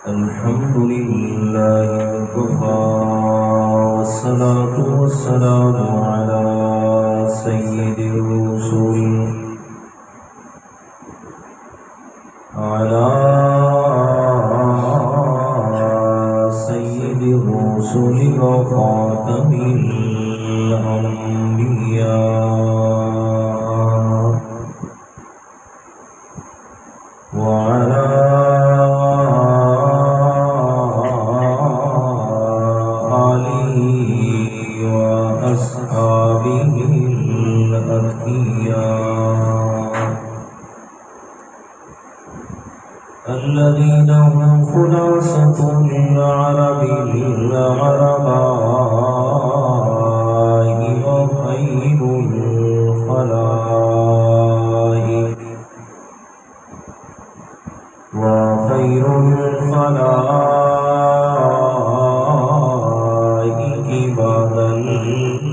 الحمد لله وكفى والصلاة والسلام على سيد الرسل وخاتم الأنبياء وعلى آله وأصحابه الأتقياء الذين هم خلاصة العرب للعرباء وخير الخلائق بعد الأنبياء.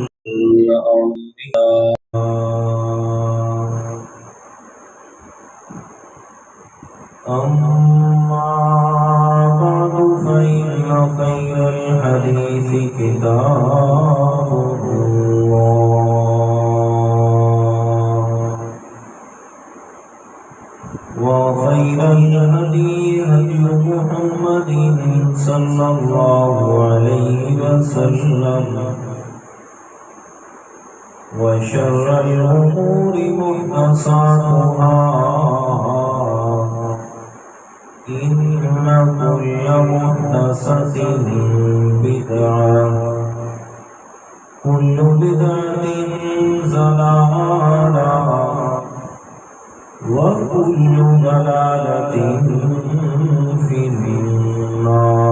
أما بعد فإن خير الحديث كتاب الله وخير الهدي هدي محمد صلى الله عليه وسلم وشر الأمور محدثاتها إن كل محدثة بدعة كل بدعة ضلالة وكل ضلالة في النار.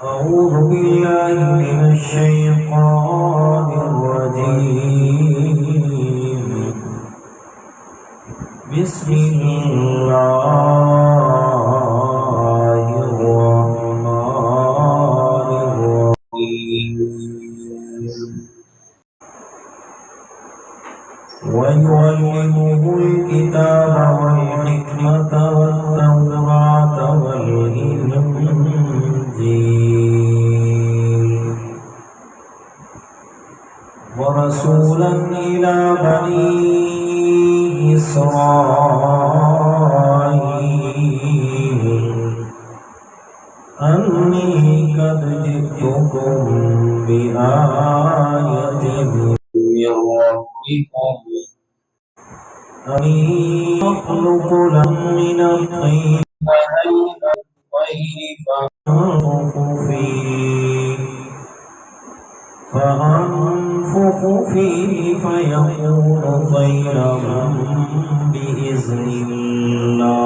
أعوذ بالله من الشيطان الرجيم. بسم الله الرحمن الرحيم. ويعلمه الكتاب والحكمة والتوراة والإنجيل ورسولا إلى بني إسرائيل أني قد جئتكم بآية من ربكم أني أخلق لكم من الطين فأنفخ فيه فيكون طيرا بإذن الله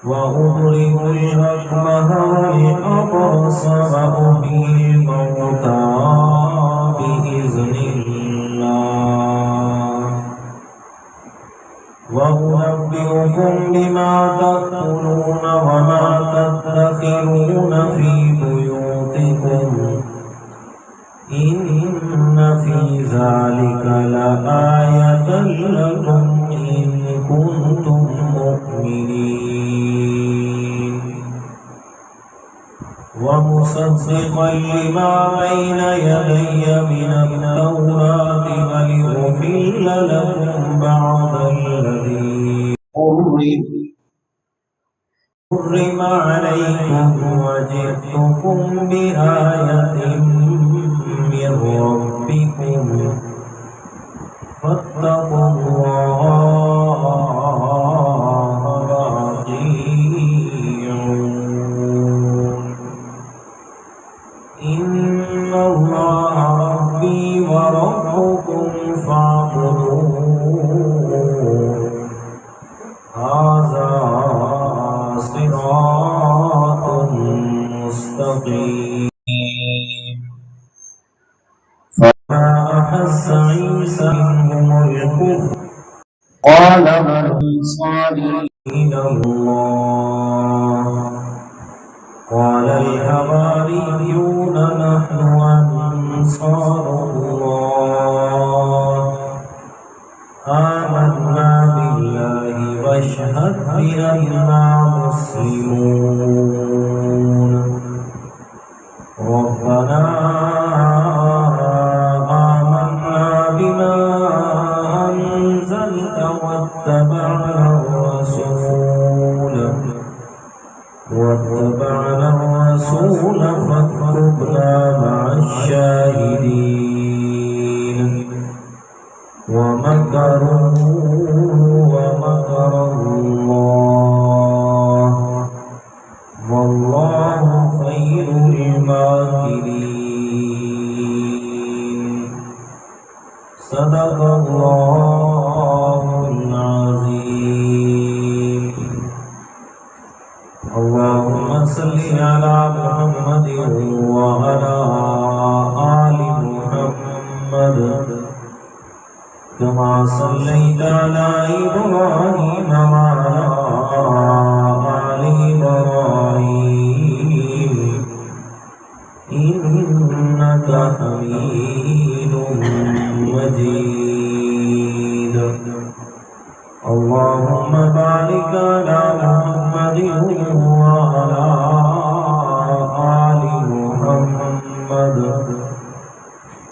وأبرئ الأكمه والأبرص وأحيي الموتى بإذن الله وأنبئكم بما تأكلون وما تدخرون في بيوتكم إن في ذلك لآية لكم إن كنتم مؤمنين ومصدقا لما بين يدي من التوراة ولأحل لكم بعض الذي حرم عليكم وجئتكم بآية من ربكم فاتقوا الله وأطيعون إن الله ربي وربكم فاعبدوه هذا صراط مستقيم. فما أحس عيسى منهم الكفر قال من أنصاري إلى الله قال الحواريون نحن أنصار الله آمنا بالله واشهد بأننا مسلمون ربنا آمنا بما أنزلت واتبعنا الرسول فاكتبنا مع الشاهدين ومكروا ومكر الله والله خير الماكرين صدق الله العظيم اللهم صل على محمد وعلى آل محمد كما صليت على إبراهيم وعلى آل إبراهيم إنك حميد مجيد اللهم بارك على محمد وعلى آل محمد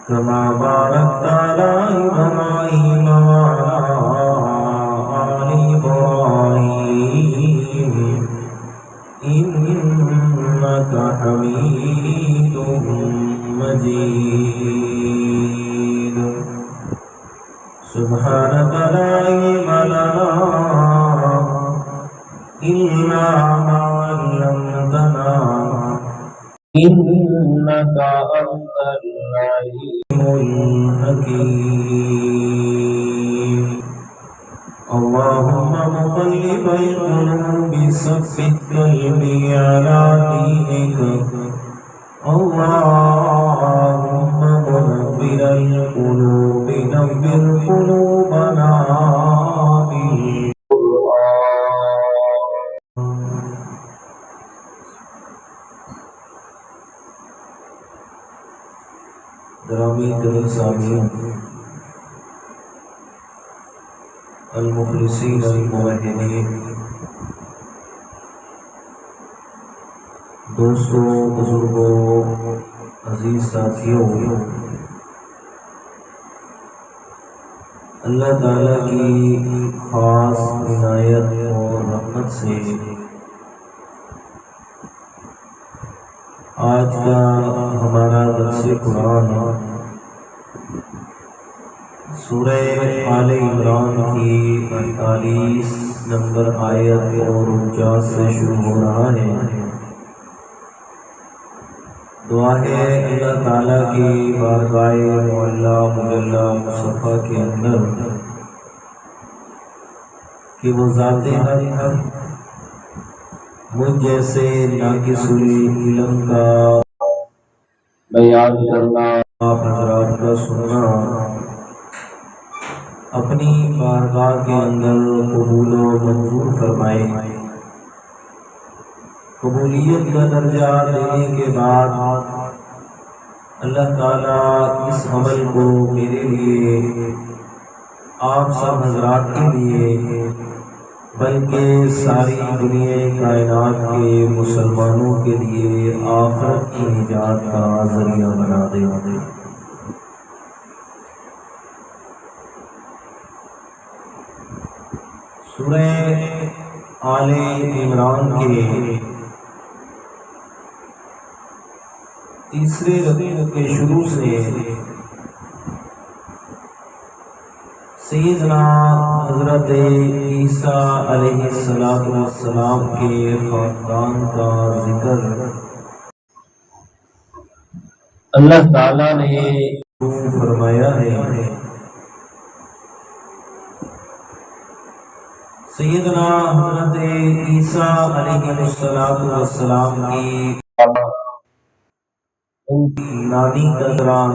كما باركت على إبراهيم وعلى آل إبراهيم إنك حميد مجيد سبحانك لا علم لنا إلا ما علمتنا إنك أنت العليم الحكيم اللهم مقلب القلوب ثبت قلبي على دينك اللهم منور القلوب نور قلوبنا گرامی قدر سامعین المخلصین الموحدین دوستوں بزرگوں عزیز ساتھیوں اللہ تعالیٰ کی خاص عنایت اور رحمت سے آج کا ہمارا درس قرآن سورہ آل عمران کی 48 نمبر آیت اور 49 سے شروع ہو رہا ہے۔ دعا ہے اللہ تعالیٰ کی بارگاہ معلیٰ مجلہ مصطفیٰ کے اندر کہ وہ ذات حق مجھ جیسے ناقص العلم کا بیان کرنا، آپ حضرات کا سننا اپنی بارگاہ کے اندر قبول و منظور فرمائے۔ قبولیت کا درجہ دینے کے بعد اللہ تعالیٰ اس عمل کو میرے لیے، آپ سب حضرات کے لیے، بلکہ ساری دنیا کائنات کے مسلمانوں کے لیے آخرت کی نجات کا ذریعہ بنا دے۔ سورہ آل عمران کے تیسرے رکوع کے شروع سے سیدنا حضرت عیسیٰ علیہ السلام کے خاندان کا ذکر اللہ تعالیٰ نے فرمایا ہے۔ سیدنا حضرت عیسیٰ علیہ السلام کی نانی کا دوران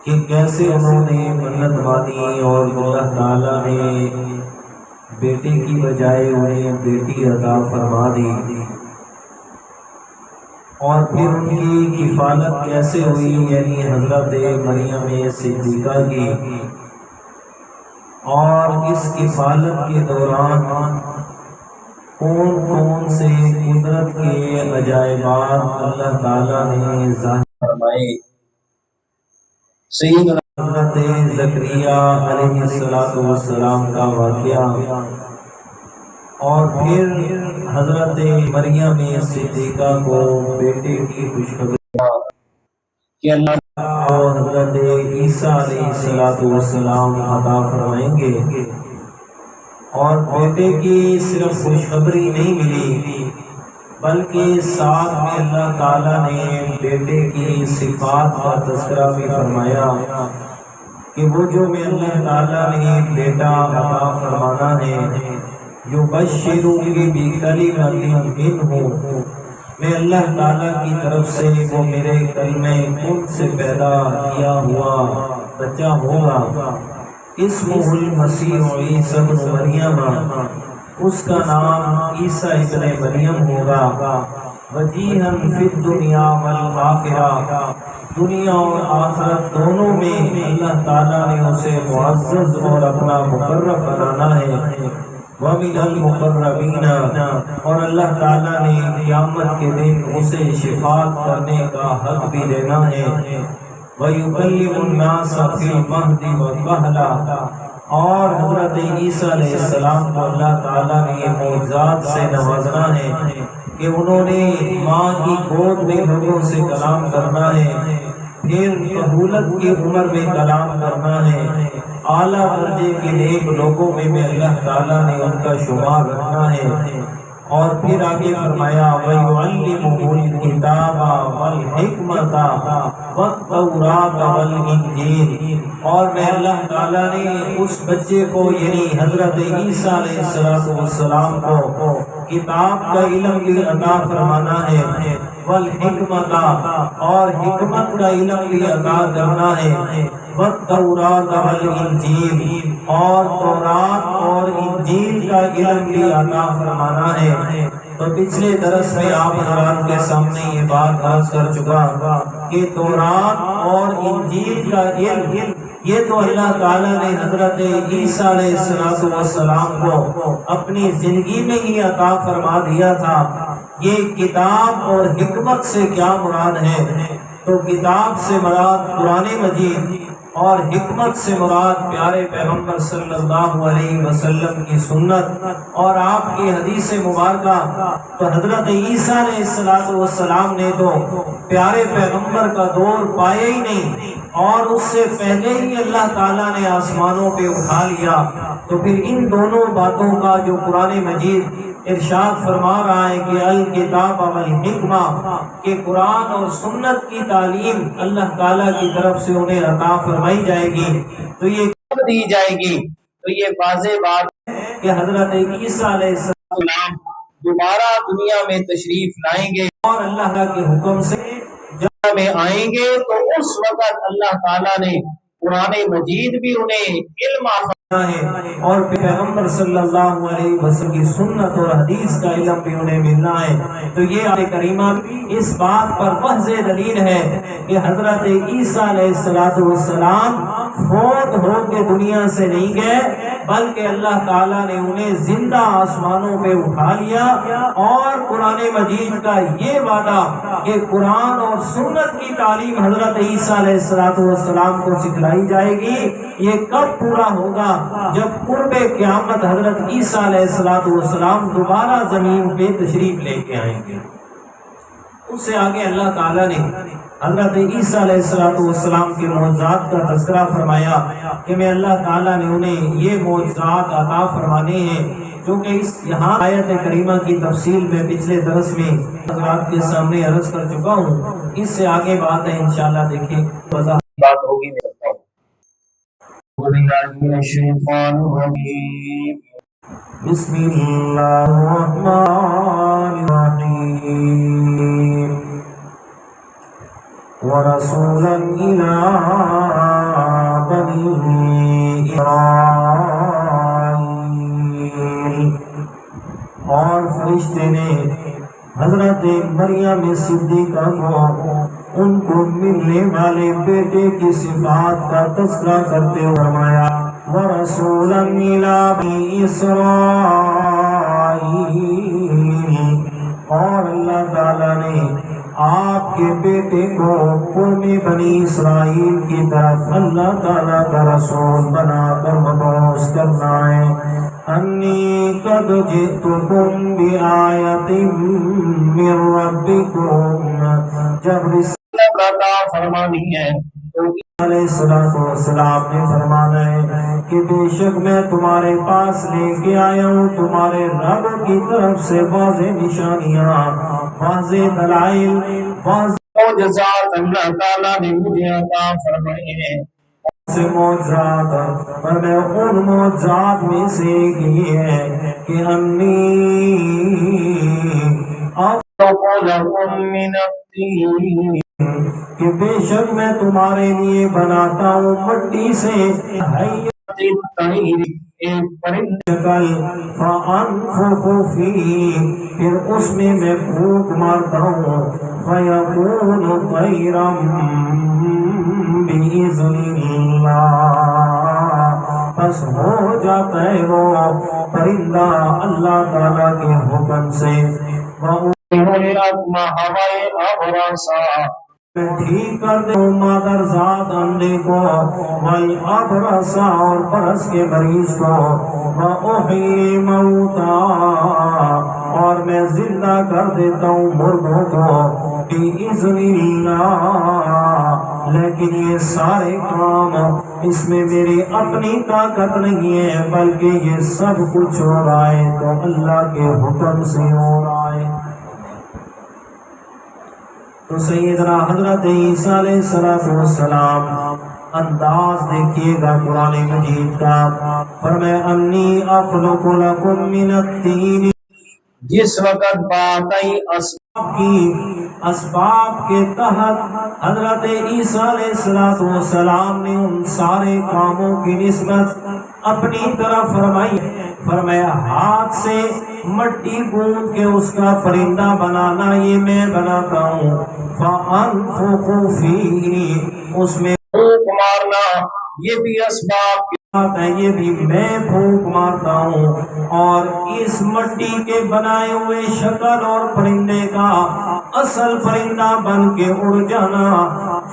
کہ کیسے انہوں نے منت مانی اور اللہ تعالیٰ نے بیٹے کی بجائے انہیں بیٹی عطا فرما دی، اور پھر ان کی کفالت کیسے ہوئی، یعنی حضرت مریم صدیقہ کی، اور اس کفالت کے دوران کون کون سے قدرت کے عجائبات اللہ تعالیٰ نے ظاہر فرمائے۔ سیدنا حضرت زکریا علیہ السلام کا واقعہ، اور پھر حضرت مریم صدیقہ کو بیٹے کی خوشخبری کہ اللہ تعالیٰ حضرت عیسیٰ علیہ السلام عطا فرمائیں گے، اور بیٹے کی صرف خوشخبری نہیں ملی بلکہ ساتھ میں اللہ تعالیٰ نے بیٹے کی صفات کا تذکرہ بھی فرمایا کہ وہ جو میں اللہ تعالیٰ نے بیٹا عطا فرمانا ہے، یبشرک بکلمۃ منہ، میں اللہ تعالیٰ کی طرف سے وہ میرے کلمہ کن سے پیدا کیا ہوا بچہ ہوگا، اسمہ المسیح عیسی ابن مریم، اس کا نام عیسیٰ ابن مریم ہوگا، وجیہا فی الدنیا والآخرہ، دنیا اور آخرت دونوں میں اللہ تعالیٰ نے اسے معزز اور اپنا مقرب بنانا ہے، وَمِنَ الْمُقَرَّبِينَ، اور اللہ تعالیٰ نے قیامت کے دن اسے شفاعت کرنے کا حق بھی دینا ہے، وَيُكَلِّمُ النَّاسَ فِي الْمَهْدِ وَكَهْلًا، اور حضرت عیسیٰ علیہ السلام کو اللہ تعالیٰ نے معجزات سے نوازنا ہے کہ انہوں نے ماں کی گود میں لوگوں سے کلام کرنا ہے، پھر کہولت کی عمر میں کلام کرنا ہے، اعلیٰ درجے کے نیک لوگوں میں اللہ تعالیٰ نے ان کا شمار رکھنا ہے، اور پھر آگے فرمایا وَيُعَلِّمُهُ الْكِتَابَ وَالْحِکْمَةَ وَالتَّوْرَاةَ وَالْإِنجِیلَ، اور میں اللہ تعالیٰ نے اس بچے کو یعنی حضرت عیسیٰ علیہ السلام کو کتاب کا علم بھی عطا فرمانا ہے، والحکمت، اور حکمت کا علم بھی عطا کرنا ہے، والتوراۃ والانجیل، اور تورات اور انجیل کا علم بھی عطا فرمانا ہے۔ تو پچھلے درس میں آپ حضرات کے سامنے یہ بات عرض کر چکا کہ تورات اور انجیل کا علم یہ تو اللہ تعالیٰ نے حضرت عیسیٰ علیہ السلام کو اپنی زندگی میں ہی عطا فرما دیا تھا۔ یہ کتاب اور حکمت سے کیا مراد ہے؟ تو کتاب سے مراد قرآن مجید، اور حکمت سے مراد پیارے پیغمبر صلی اللہ علیہ وسلم کی سنت اور آپ کی حدیث مبارکہ۔ تو حضرت عیسیٰ علیہ السلام نے تو پیارے پیغمبر کا دور پایا ہی نہیں، اور اس سے پہلے ہی اللہ تعالیٰ نے آسمانوں پہ اٹھا لیا۔ تو پھر ان دونوں باتوں کا جو قرآن مجید ارشاد فرما رہا ہے کہ الکتاب والحکمہ، کہ قرآن اور سنت کی تعلیم اللہ تعالیٰ کی طرف سے انہیں عطا فرمائی جائے گی، تو یہ کب دی جائے گی؟ تو یہ واضح بات ہے کہ حضرت عیسیٰ علیہ السلام دوبارہ دنیا میں تشریف لائیں گے، اور اللہ کے حکم سے جب میں آئیں گے تو اس وقت اللہ تعالیٰ نے قرآن مجید بھی انہیں علم ہے، اور پیغمبر صلی اللہ علیہ وسلم کی سنت اور حدیث کا علم بھی انہیں ملنا ہے۔ تو یہ آیت کریمہ اس بات پر واضح دلیل ہے کہ حضرت عیسیٰ علیہ السلام فوت ہو کے دنیا سے نہیں گئے، بلکہ اللہ تعالیٰ نے انہیں زندہ آسمانوں پہ اٹھا لیا، اور قرآن مجید کا یہ وعدہ کہ قرآن اور سنت کی تعلیم حضرت عیسیٰ علیہ السلام کو سکھلائی جائے گی، یہ کب پورا ہوگا؟ جب قرب قیامت حضرت عیسیٰ علیہ السلام دوبارہ زمین پہ تشریف لے کے آئیں گے۔ اس سے آگے اللہ تعالیٰ نے حضرت عیسیٰ علیہ السلام کے معجزات کا تذکرہ فرمایا کہ میں اللہ تعالیٰ نے انہیں یہ معجزات عطا فرمانے ہیں، جو کہ اس یہاں آیت کریمہ کی تفصیل میں پچھلے درس میں حضرات کے سامنے عرض کر چکا ہوں۔ اس سے آگے بات ہے انشاءاللہ دیکھیں بات ہوگی۔ بسم اللہ الرحمن الرحیم، ورسولا إلى بني إسرائیل، اور فرشتے نے حضرت مریم صدیقہ کو ان کو ملنے والے بیٹے کی صفات کا تذکرہ کرتے ہوئے فرمایا وَرَسُولًا إِلَىٰ بَنِي إِسْرَائِيلَ، اور اللہ تعالیٰ نے آپ کے بیٹے کو قوم بنی اسرائیل کی طرف اللہ تعالیٰ کا رسول بنا کر مبعوث کرنا ہے۔ انی قد جئتکم بآیۃ من ربکم، جب رسالت عطا فرمانی ہے تو علیہ السلام نے فرمانا ہے کہ بے شک میں تمہارے پاس لے کے آیا ہوں تمہارے رب کی طرف سے واضح نشانیاں، واضح دلائل، واضح معجزات اللہ تعالیٰ نے مجھے عطا فرمائے ہیں۔ سے معجزات، پر میں ان معجزات میں سے ایک یہ ہے کہ انی اخلق لکم من الطین، کہ بے شک میں تمہارے لیے بناتا ہوں مٹی سے حیات الطیر، ایک پرندے شکل، فانفخ فیہ، پھر اس میں پھونک مارتا ہوں، فیکون طیرا بِإِذْنِ اللَّهِ، بس ہو جاتا ہے وہ پرندہ اللہ تعالیٰ کے حکم سے۔ میں ٹھیک کر دوں مادر ذات اندھے کو، وَالْأَبْرَصَ، اور برس کے مریض کو، وَأُحْيِي الْمَوْتَىٰ، اور میں زندہ کر دیتا ہوں مردوں کو، بِإِذْنِ اللَّهِ، لیکن یہ سارے کام اس میں میری اپنی طاقت نہیں ہے بلکہ یہ سب کچھ ہو رہا ہے تو اللہ کے حکم سے ہو رہا ہے۔ تو سیدنا حضرت عیسیٰ علیہ السلام انداز دیکھیے گا قرآن مجید کا، فرمایا انی اخلق لکم من الطین، جس وقت بات آئی اسباب کے تحت حضرت عیسیٰ علیہ السلام نے ان سارے کاموں کی نسبت اپنی طرف فرمائی، فرمایا ہاتھ سے مٹی گوندھ کے اس کا پرندہ بنانا یہ میں بناتا ہوں، فَأَنفُخُ فِيهِ، اس میں پھونک مارنا یہ بھی اسباب کے ساتھ ہے، یہ بھی میں پھونک مارتا ہوں، اور اس مٹی کے بنائے ہوئے شکل اور پرندے کا اصل پرندہ بن کے اڑ جانا،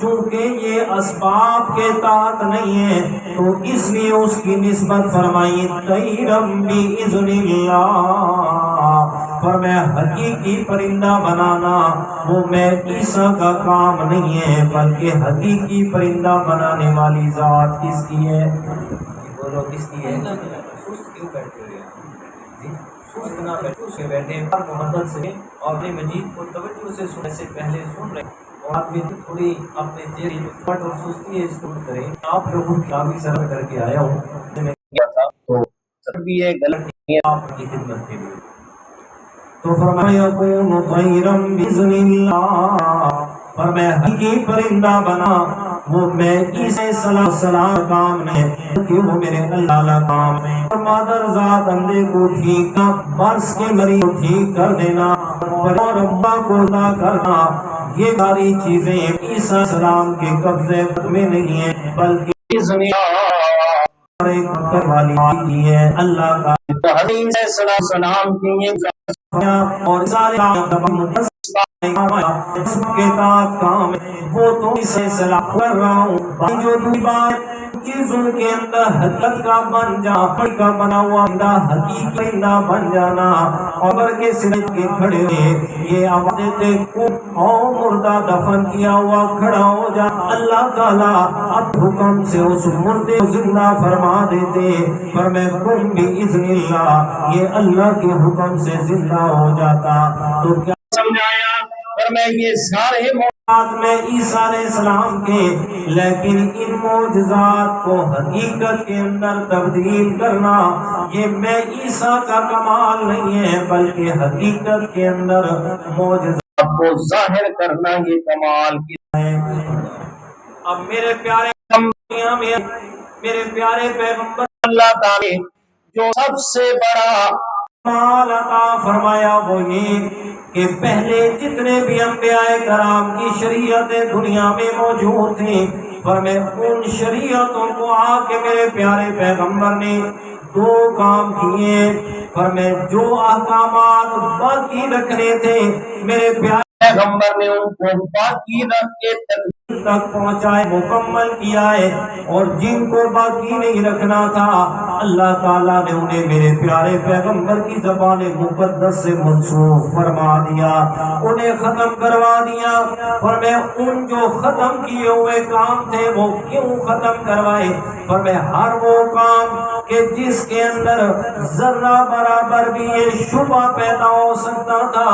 چونکہ یہ اسباب کے تحت نہیں ہے تو اس لیے اس کی نسبت فرمائی طیرم بِإِذْنِ اللَّهِ، فرمایا حقیقی پرندہ بنانا وہ میں عیسیٰ کا کام نہیں ہے بلکہ حقیقی پرندہ بنانے والی ذات کس کی ہے؟ بولو کس کی ہے؟ سست کیوں بیٹھے ہوئے ہیں؟ سست نہ بیٹھے سے بیٹھے محبت سے اور اپنے مجید کو توجہ سے سننے سے پہلے سن رہے ہیں، اور آپ بھی تھوڑی اپنے چہرے جو پٹ اور سستی ہے اس کو کریں۔ آپ لوگوں کی کافی سرح کر کے آیا ہوں میں کیا تھا تو سب بھی یہ غلط نہیں ہے آپ کی خدمت کے لیے۔ تو فرمایا یکون طیرا بِإِذْنِ اللَّهِ، فرمایا حقیقی پرندہ بنا وہ میں عیسیٰ علیہ السلام کام میں کہ وہ میرے اللہ کام میں، اور مادر ذات اندھے کو ٹھیک کا، برس کے مریض کو ٹھیک کر دینا، اور ابا کو ادا کرنا، یہ ساری چیزیں عیسیٰ علیہ السلام کے قبضے میں نہیں ہیں بلکہ اذن والی ہے اللہ کا۔ تو حضرت عیسیٰ علیہ السلام کی یہ اور سارے کے کام وہ تو اسے سلام کر رہا ہوں، جو بات چیزوں کے اندر حقیقت کا بن جا، کا بنا ہوا بندہ حقیقی بندہ بن جانا، اور کے سرج کے کھڑے ہوئے یہ آواز دیتے اور مردہ دفن کیا ہوا کھڑا ہو جا، اللہ تعالیٰ اب حکم سے اس مردے کو زندہ فرما دیتے، فرمائے قم بِإِذْنِ اللَّهِ، یہ اللہ کے حکم سے زندہ ہو جاتا۔ تو کیا سمجھایا؟ فرمائے یہ سارے معجزات میں عیسیٰ علیہ السلام کے، لیکن ان معجزات کو حقیقت کے اندر تبدیل کرنا یہ میں عیسیٰ کا کمال نہیں ہے بلکہ حقیقت کے اندر معجزات کو ظاہر کرنا یہ کمال کیا ہے۔ اب میرے پیارے پیغمبر اللہ تعالی جو سب سے بڑا کمال عطا فرمایا وہ یہ کہ پہلے جتنے بھی انبیاء کرام کی شریعتیں دنیا میں موجود تھیں، فرمائے ان شریعتوں کو آ کے میرے پیارے پیغمبر نے دو کام کیے۔ فرمائے جو احکامات باقی رکھنے تھے میرے پیارے پیغمبر نے ان کو باقی رکھ کے تک پہنچائے، مکمل کیا ہے، اور جن کو باقی نہیں رکھنا تھا اللہ تعالیٰ نے انہیں میرے پیارے پیغمبر کی زبان مقدس سے منسوخ فرما دیا، انہیں ختم کروا دیا۔ فرمایا ان جو ختم کیے ہوئے کام تھے وہ کیوں ختم کروائے؟ فرمایا ہر وہ کام کہ جس کے اندر ذرہ برابر بھی یہ شبہ پیدا ہو سکتا تھا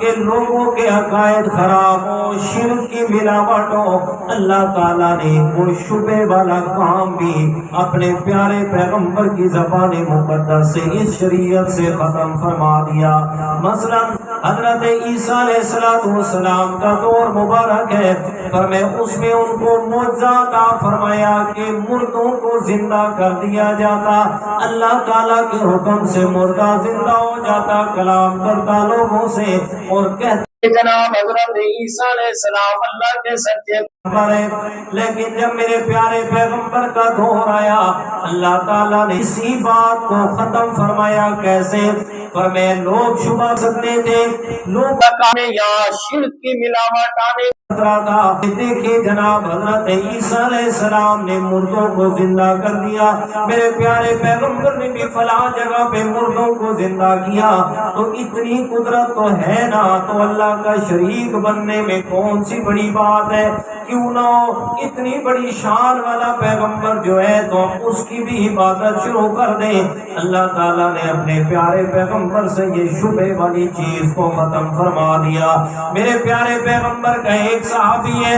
کہ لوگوں کے عقائد خراب ہو، شرک کی ملاوٹ ہو، اللہ تعالیٰ نے وہ شبہ والا کام بھی اپنے پیارے پیغمبر کی زبان مقدس سے اس شریعت سے ختم فرما دیا۔ مثلا حضرت عیسیٰ علیہ السلام کا دور مبارک ہے، فرمایا اس میں ان کو معجزہ عطا فرمایا کہ مردوں کو زندہ کر دیا جاتا، اللہ تعالیٰ کے حکم سے مردہ زندہ ہو جاتا کلام کرتا لوگوں سے، اور کہتے جناب حضرت عیسیٰ علیہ السلام اللہ کے سچے پیغمبر ہیں۔ لیکن جب میرے پیارے پیغمبر کا دور آیا اللہ تعالیٰ نے اسی بات کو ختم فرمایا۔ کیسے؟ فرمایا لوگ شبہ سکتے تھے، لوگ یا شرک کی ملاوٹ آنے تھا۔ دیکھیں جناب حضرت عیسیٰ علیہ السلام نے مردوں کو زندہ کر دیا، میرے پیارے پیغمبر نے بھی فلاں جگہ پہ مردوں کو زندہ کیا، تو اتنی قدرت تو ہے نا، تو اللہ کا شریک بننے میں کون سی بڑی بات ہے؟ کیوں نہ ہو اتنی بڑی شان والا پیغمبر جو ہے تو اس کی بھی عبادت شروع کر دیں۔ اللہ تعالیٰ نے اپنے پیارے پیغمبر سے یہ شبہ والی چیز کو ختم فرما دیا۔ میرے پیارے پیغمبر کا ایک صحابی ہے،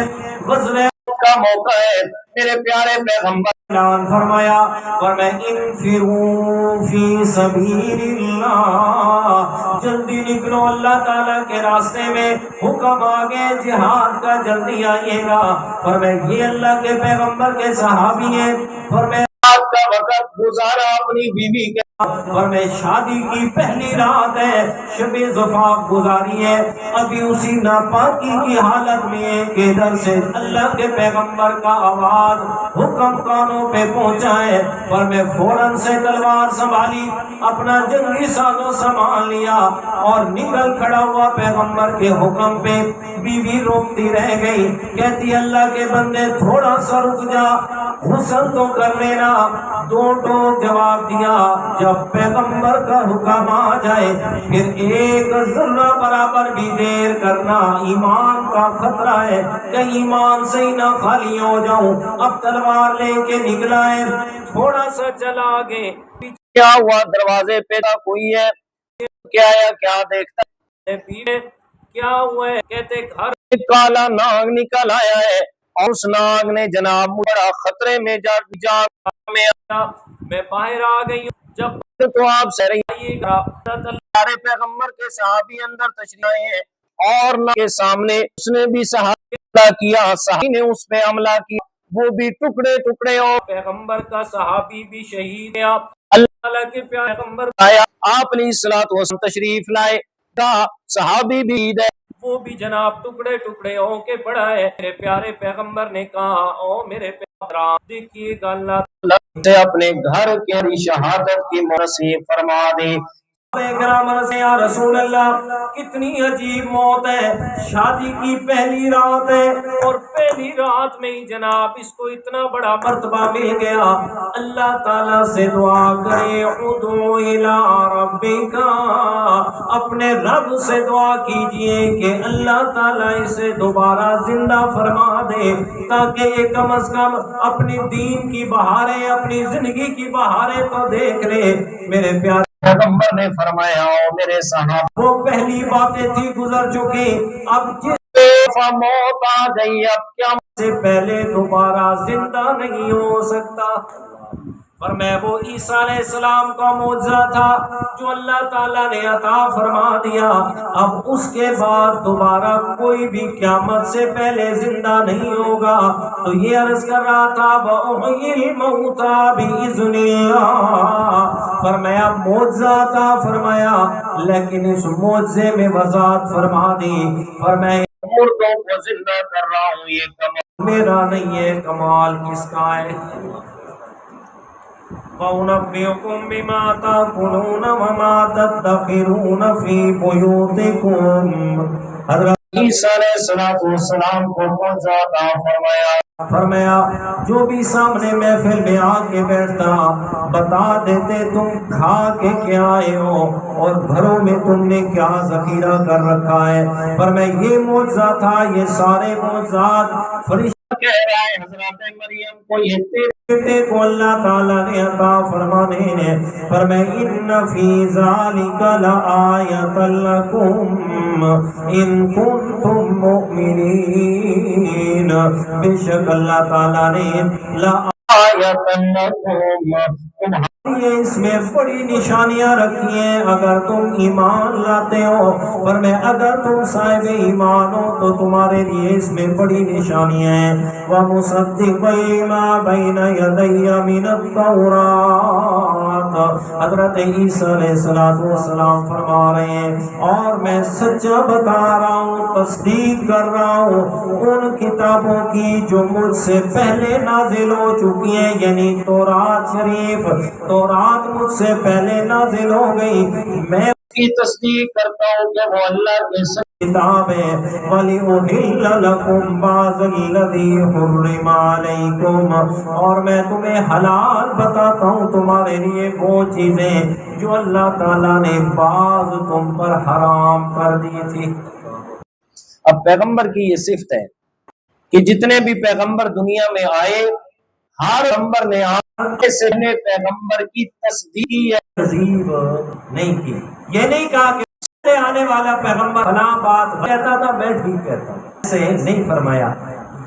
غزوہ کا موقع ہے، میرے پیارے پیغمبر اعلان فرمایا، انفروا فی سبیل اللہ، جلدی نکلو اللہ تعالیٰ کے راستے میں، حکم آگے جہاد کا، جلدی آئیے گا۔ فرمایا یہ اللہ کے پیغمبر کے صحابی ہیں، فرمایا رات کا وقت گزارا اپنی بیوی کے، فرمایا شادی کی پہلی رات ہے، شب زفاف گزاری ہے، ابھی اسی ناپاکی کی حالت میں ہے کہ ادھر سے اللہ کے پیغمبر کا آواز حکم کانوں پہ پہنچا ہے، فرمایا فوراً سے تلوار سنبھالی، اپنا جنگی سازو سامان لیا اور نکل کھڑا ہوا پیغمبر کے حکم پہ۔ بیوی روکتی رہ گئی، کہتی اللہ کے بندے تھوڑا سا رک جا، غسل تو کر لینا۔ دو ٹوک جواب دیا، جب پیغمبر کا حکم آ جائے پھر ایک ذرہ برابر بھی دیر کرنا ایمان کا خطرہ ہے، کہیں ایمان سے ہی نہ خالی ہو جاؤں۔ اب تلوار لے کے نکلا ہے، تھوڑا سا چلا آگے، کیا ہوا؟ دروازے پہ کوئی ہے، کیا آیا؟ کیا دیکھتا ہے؟ کیا ہوا ہے؟ کہتے گھر کالا ناگ نکل آیا ہے، اور اس ناگ نے جناب بڑا خطرے میں میں باہر آ گئی ہوں، جب تو آپ سے رہیے گا۔ پیارے پیغمبر کے صحابی اندر تشریف لائے ہیں، اور ناگ کے سامنے اس نے بھی صحابی حملہ کیا، صحابی نے اس پہ حملہ کیا، وہ بھی ٹکڑے ٹکڑے ہو، پیغمبر کا صحابی بھی شہید ہے۔ اللہ تعالیٰ کے پیارے پیغمبر آیا، آپ نے الصلوۃ والسلام تشریف لائے، کہا صحابی بھی عید ہے، وہ بھی جناب ٹکڑے ٹکڑے ہو کے پڑا ہے۔ میرے پیارے پیغمبر نے کہا او میرے پیغمبر دیکھیے گا اللہ سے اپنے گھر کی شہادت کی نصیب فرما دے۔ یا رسول اللہ کتنی عجیب موت ہے، شادی کی پہلی رات ہے اور پہلی رات میں ہی جناب اس کو اتنا بڑا مرتبہ مل گیا۔ اللہ تعالیٰ سے دعا کرے، ادعو الی ربک، اپنے رب سے دعا کیجئے کہ اللہ تعالیٰ اسے دوبارہ زندہ فرما دے، تاکہ یہ کم از کم اپنی دین کی بہاریں، اپنی زندگی کی بہاریں تو دیکھ لے۔ میرے پیارے پیغمبر نے فرمایا او میرے صحابہ، وہ پہلی باتیں تھی گزر چکی، اب جس موت آ گئی اب قیامت سے پہلے دوبارہ زندہ نہیں ہو سکتا۔ فرمایا وہ عیسیٰ علیہ السلام کا معجزہ تھا جو اللہ تعالیٰ نے عطا فرما دیا، اب اس کے بعد دوبارہ کوئی بھی قیامت سے پہلے زندہ نہیں ہوگا۔ تو یہ عرض کر رہا تھا وَأُحْيِي الْمَوْتَى بِإِذْنِ اللَّهِ، فرمایا معجزہ عطا فرمایا، لیکن اس معجزے میں وضاحت فرما دی، فرمایا مردوں کو زندہ کر رہا ہوں، یہ کمال میرا نہیں ہے، کمال کس کا ہے؟ وَأُنَبِّئُكُم بِمَا تَأْكُلُونَ وَمَا تَدَّخِرُونَ فِي بُيُوتِكُمْ۔ حضرت عیسیٰ علیہ السلام کو معجزہ عطا فرمایا جو بھی سامنے محفل میں آ کے بیٹھتا بتا دیتے تم کھا کے کیا آئے ہو اور گھروں میں تم نے کیا ذخیرہ کر رکھا ہے۔ فرمایا یہ معجزہ تھا، یہ سارے معجزات فرشتہ کہہ رہا ہے حضرت مریم کو، یہ تیرے بیٹے کو اللہ تعالیٰ نے عطا فرمانے نے، فرمایا ان فی ذالک لآیۃ لکم ان کنتم مؤمنین، بے شک اللہ تعالیٰ نے لآیۃ لکم تمہارے اس میں بڑی نشانیاں رکھی ہیں اگر تم ایمان لاتے ہو، فرمایا اگر تم صاحب ایمان ہو تو تمہارے لیے اس میں بڑی نشانیاں ہیں۔ وَمُصَدِّقًا لِمَا بَيْنَ يَدَيَّ مِنَ التَّوْرَاةِ، حضرت عیسیٰ علیہ السلام فرما رہے ہیں اور میں سچا بتا رہا ہوں، تصدیق کر رہا ہوں ان کتابوں کی جو مجھ سے پہلے نازل ہو چکی ہیں، یعنی تورات شریف، تورات مجھ سے پہلے نازل ہو گئی، میں اس کی تصدیق کرتا ہوں کہ وہ اللہ کے سچ کتاب ہے۔ وَلِأُحِلَّ لَكُمْ بَعْضَ الَّذِي حُرِّمَ عَلَيْكُمْ، اور میں تمہیں حلال بتاتا ہوں تمہارے لیے وہ چیزیں جو اللہ تعالیٰ نے بعض تم پر حرام کر دی تھی۔ اب پیغمبر کی یہ صفت ہے کہ جتنے بھی پیغمبر دنیا میں آئے، ہر پیغمبر نے آنے سے پیغمبر کی تصدیق یا تکذیب نہیں کی۔ یہ نہیں کہا کہ آنے والا پیغمبر فلاں بات کہتا تھا میں ٹھیک کہتا ہوں، ایسے نہیں فرمایا۔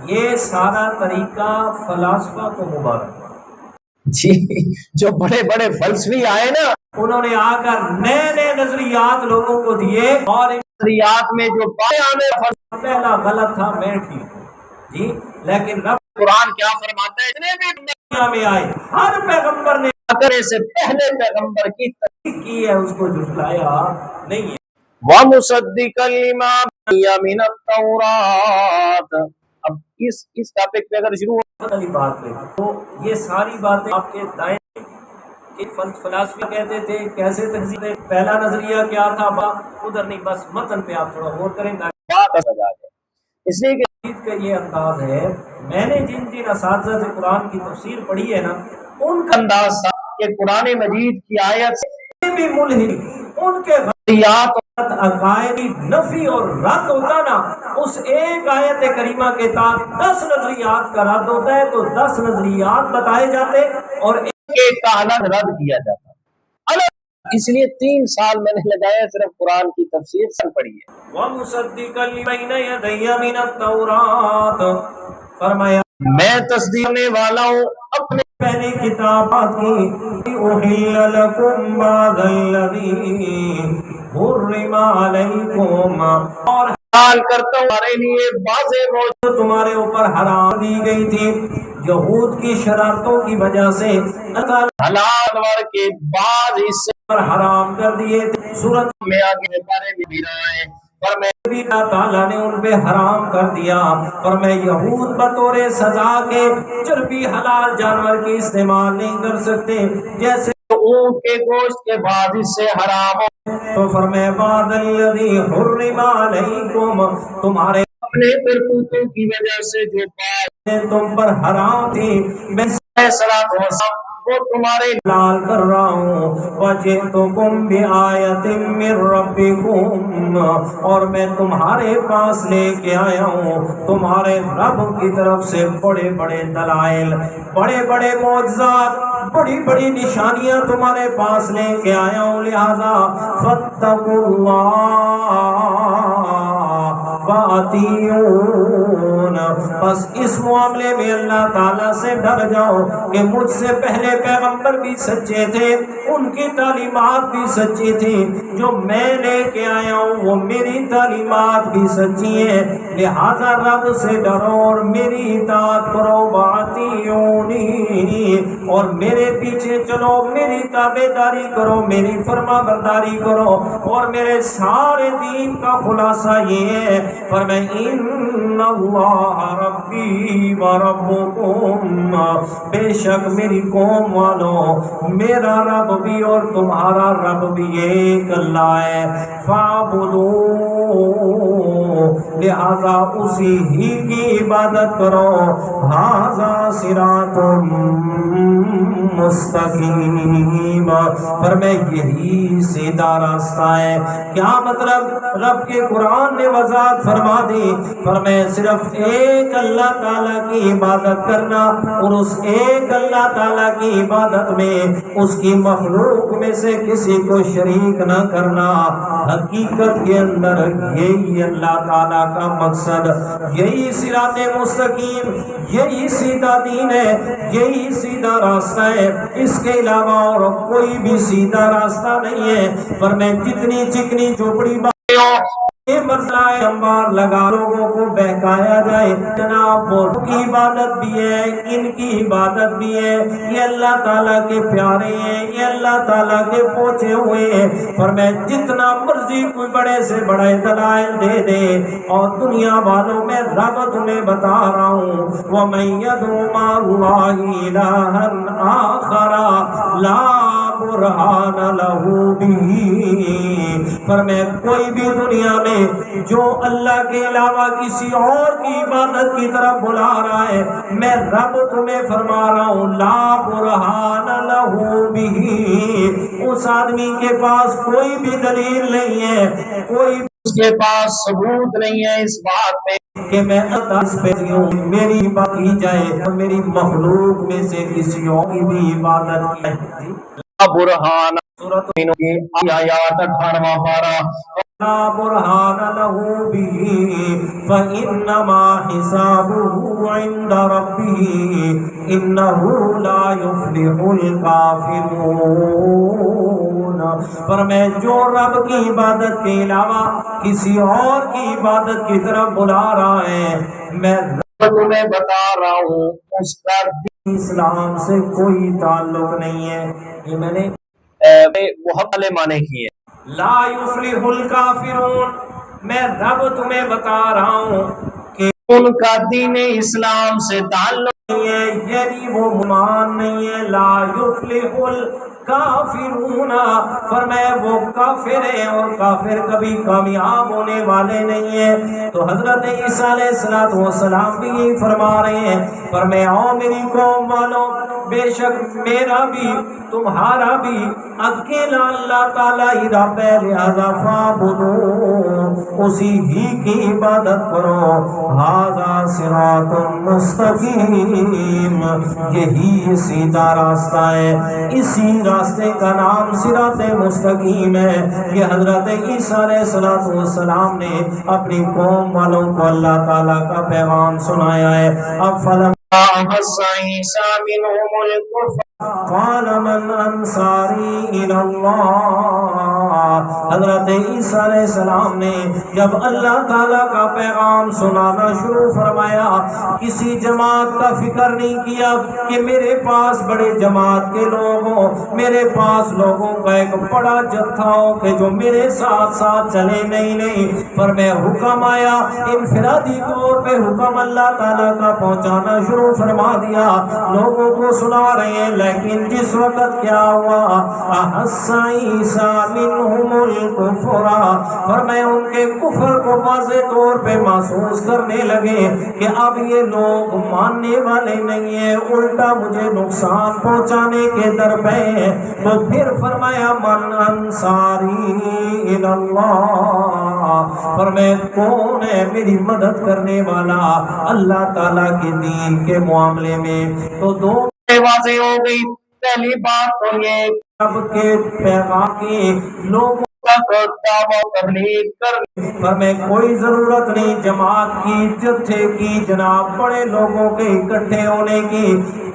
یہ سارا طریقہ فلاسفہ کو مبارک جی، جو بڑے بڑے فلسفی آئے نا، انہوں نے آ کر نئے نئے نظریات لوگوں کو دیے، اور ان نظریات میں جو پہلا غلط تھا میں ٹھیک جی، لیکن رب قرآن کیا فرماتا ہے، جتنے بھی دنیا میں آئے ہر پیغمبر نے آنے سے پہلے پیغمبر کی تصدیق کی ہے، اس کو جھٹلایا نہیں ہے۔ وَمُصَدِّقًا لِمَا بَقِيَ مِنَ التَّوْرَاةِ، اب اس ٹاپک پہ اگر شروع والی بات پہ تو یہ ساری باتیں آپ کے دائیں کہ فلسفہ کہتے تھے کیسے تجزیہ، پہلا نظریہ کیا تھا، ادھر نہیں، بس متن پہ آپ تھوڑا غور کریں گے بات سمجھ آ جائے۔ اس لیے کہ کا یہ انداز ہے، میں نے جن اساتذہ سے قرآن کی تفسیر پڑھی ہے نا، ان کا انداز تھا کہ قرآن مجید کی آیت سے بھی ملحد ان کے غلطیات عقائدی نفی اور رد ہوتا نا، اس ایک آیت کریمہ کے تحت 10 نظریات کا رد ہوتا ہے، تو 10 نظریات بتائے جاتے اور ایک کا الگ رد کیا جاتا الگ۔ اس لیے 3 سال میں نے لگایا صرف قرآن کی تفسیر سن پڑھی ہے۔ وَمُصَدِّقًا لِمَا بَيْنَ يَدَيَّ مِنَ التَّوْرَاةِ، فرمایا میں تصدیق کرنے والا ہوں اپنے پہلی کتابات کی۔ اُحِلَّ لَكُمْ بَعْضَ الَّذِي حُرِّمَ عَلَيْكُمْ، اور حلال کرتا ہوں تمہارے لیے بعض موجود تمہارے اوپر حرام دی گئی تھی۔ یہود کی شرارتوں کی وجہ سے اللہ حلال ور کے بعض حصے پر حرام کر دیے تھے، سورت میں آگے بارے میں بھی رہا ہے، پر میں بھی اللہ تعالیٰ نے ان پہ حرام کر دیا، اور میں یہود بطور سزا کے چربی حلال جانور کی استعمال نہیں کر سکتے، جیسے اونٹ کے گوشت کے بعد حصے حرام ہو، تو فرمایا بعد الذی حرم علیکم، تمہارے اپنے کرتوتوں کی وجہ سے جو باتیں تم پر حرام تھی میں وہ تمہارے حلال کر رہا ہوں۔ وَجِئْتُكُمْ بِآیَةٍ مِّن رَّبِّكُمْ، اور میں تمہارے پاس لے کے آیا ہوں تمہارے رب کی طرف سے بڑے بڑے دلائل، بڑے بڑے معجزات، بڑی بڑی نشانیاں تمہارے پاس لے کے آیا ہوں، لہذا فَاتَّقُوا اللَّهَ وَأَطِیعُونِ، بس اس معاملے میں اللہ تعالیٰ سے ڈر جاؤ کہ مجھ سے پہلے پیغمبر بھی سچے تھے، ان کی تعلیمات بھی سچی تھی، جو میں لے کے آیا ہوں وہ میری تعلیمات بھی سچی ہیں، لہذا رب سے ڈرو اور میری اطاعت کرو، باطیعونی، اور میرے پیچھے چلو، میری تابع داری کرو، میری فرما برداری کرو، اور میرے سارے دین کا خلاصہ یہ ہے، فرمائے ان اللہ ربی و ربکم، بے شک میری قوم والوں میرا رب بھی اور تمہارا رب بھی ایک اللہ ہے، فاعبدو، لہذا اسی ہی کی عبادت کرو، ھذا صراط مستقیم، فرمائے یہی سیدھا راستہ ہے۔ کیا مطلب؟ رب کے قرآن نے وضاحت فرما دی، فرمائے صرف ایک اللہ تعالیٰ کی عبادت کرنا، اور اس ایک اللہ تعالیٰ کی عبادت میں اس کی مخلوق میں سے کسی کو شریک نہ کرنا۔ حقیقت کے اندر یہی اللہ تعالیٰ کا مقصد، یہی صراط مستقیم، یہی سیدھا دین ہے، یہی سیدھا راستہ ہے، اس کے علاوہ اور کوئی بھی سیدھا راستہ نہیں ہے۔ پر میں جتنی چکنی چوپڑی یہ مسئلہ انبار لگا لوگوں کو بہکایا جائے، جناب وہ کی عبادت بھی ہے، ان کی عبادت بھی ہے، یہ اللہ تعالیٰ کے پیارے ہیں، یہ اللہ تعالیٰ کے پوچھے ہوئے ہیں، پر میں جتنا مرضی کوئی بڑے سے بڑے دلائل دے دے، اور دنیا والوں میں رب تمہیں بتا رہا ہوں، وَمَن يَدْعُ مَعَ اللَّهِ إِلَٰهًا آخَرَ لَا برہان لہو بہ، فرمائے کوئی بھی دنیا میں جو اللہ کے علاوہ کسی اور کی عبادت کی طرف بلا رہا ہے، میں رب تمہیں فرما رہا ہوں لا برہان لہو بہ، اس آدمی کے پاس کوئی بھی دلیل نہیں ہے، کوئی اس کے پاس ثبوت نہیں ہے اس بات پہ کہ میں اس پہ میری عبادت کی جائے، میری مخلوق میں سے کسی اور کی بھی عبادت کی جائے۔ برہان سورۃ کی آیات 98واں پارہ، لا برہان لہو بہ فإنما حسابہ عند ربہ انہ لا یفلح الکافرون، فرمائے جو رب کی عبادت کے علاوہ کسی اور کی عبادت کی طرف بلا رہا ہے، میں تمہیں بتا رہا ہوں اس کا اسلام سے کوئی تعلق نہیں ہے۔ یہ میں نے بہت والے معنی کیے، لا یفلح الکافرون، میں رب تمہیں بتا رہا ہوں کہ ان کا دین اسلام سے تعلق نہیں ہے، یعنی وہ ایمان نہیں ہے، لا یفلح الکافرون، فرمایا وہ کافر ہیں اور کافر کبھی کامیاب ہونے والے نہیں ہیں۔ تو حضرت عیسیٰ علیہ السلام بھی یہی فرما رہے ہیں، فرمایا او میری قوم والوں، بے شک میرا بھی تمہارا بھی اکیلا اللہ تعالیٰ ہی رب ہے، لہذا فاعبدو، اسی ہی کی عبادت کرو، ھذا صراط مستقیم، یہی سیدھا راستہ ہے، اسی راستے کا نام صراط مستقیم ہے۔ یہ حضرت عیسیٰ علیہ السلام نے اپنی قوم والوں کو اللہ تعالیٰ کا پیغام سنایا ہے۔ اب فلم أحس عيسى منهم الكفر قال من انصاری الی اللہ، حضرت عیسیٰ علیہ السلام نے جب اللہ تعالیٰ کا پیغام سنانا شروع فرمایا، کسی جماعت کا فکر نہیں کیا کہ میرے پاس بڑے جماعت کے لوگ ہوں، میرے پاس لوگوں کا ایک بڑا جتھا ہو کہ جو میرے ساتھ ساتھ چلے، نہیں، پر میں حکم آیا، انفرادی طور پہ حکم اللہ تعالیٰ کا پہنچانا شروع فرما دیا، لوگوں کو سنا رہے ہیں، لیکن جس وقت کیا ہوا، احس عیسیٰ منہم الکفر، فرمایا ان کے کفر کو واضح طور پہ محسوس کرنے لگے کہ اب یہ لوگ ماننے والے نہیں ہیں، الٹا مجھے نقصان پہنچانے کے در پہ ہیں۔ تو پھر فرمایا من انصاری الی اللہ، فرمایا کون ہے میری مدد کرنے والا اللہ تعالیٰ کے دین کے معاملے میں؟ تو دو واضح ہو گئی، پہلی بات تو یہ رب کے پیغام کے لوگوں تک دعوت تبلیغ کرنے ہمیں کوئی ضرورت نہیں جماعت کی، جتھے کی، جناب بڑے لوگوں کے اکٹھے ہونے کی،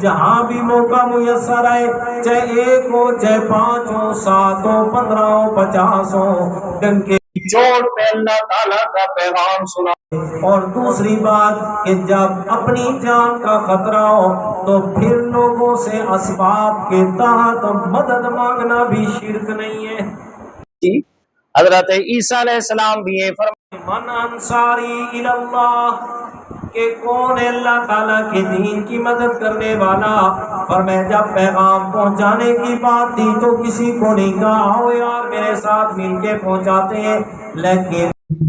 جہاں بھی موقع میسر آئے، چاہے 1 ہو، چاہے 5 ہو، 7 ہو، 15 ہو، 50 ہو، ڈنکے چوٹ پہ اللہ تعالیٰ کا پیغام سنا۔ اور دوسری بات کہ جب اپنی جان کا خطرہ ہو تو پھر لوگوں سے اسباب کے تحت مدد مانگنا بھی شرک نہیں ہے۔ حضرت عیسیٰ علیہ السلام بھی یہ فرماتے من انصاری اللہ کہ کون ہے اللہ تعالیٰ کے دین کی مدد کرنے والا۔ فرمایا جب پیغام پہنچانے کی بات تھی تو کسی کو نہیں کہا آؤ یار میرے ساتھ مل کے پہنچاتے ہیں، لیکن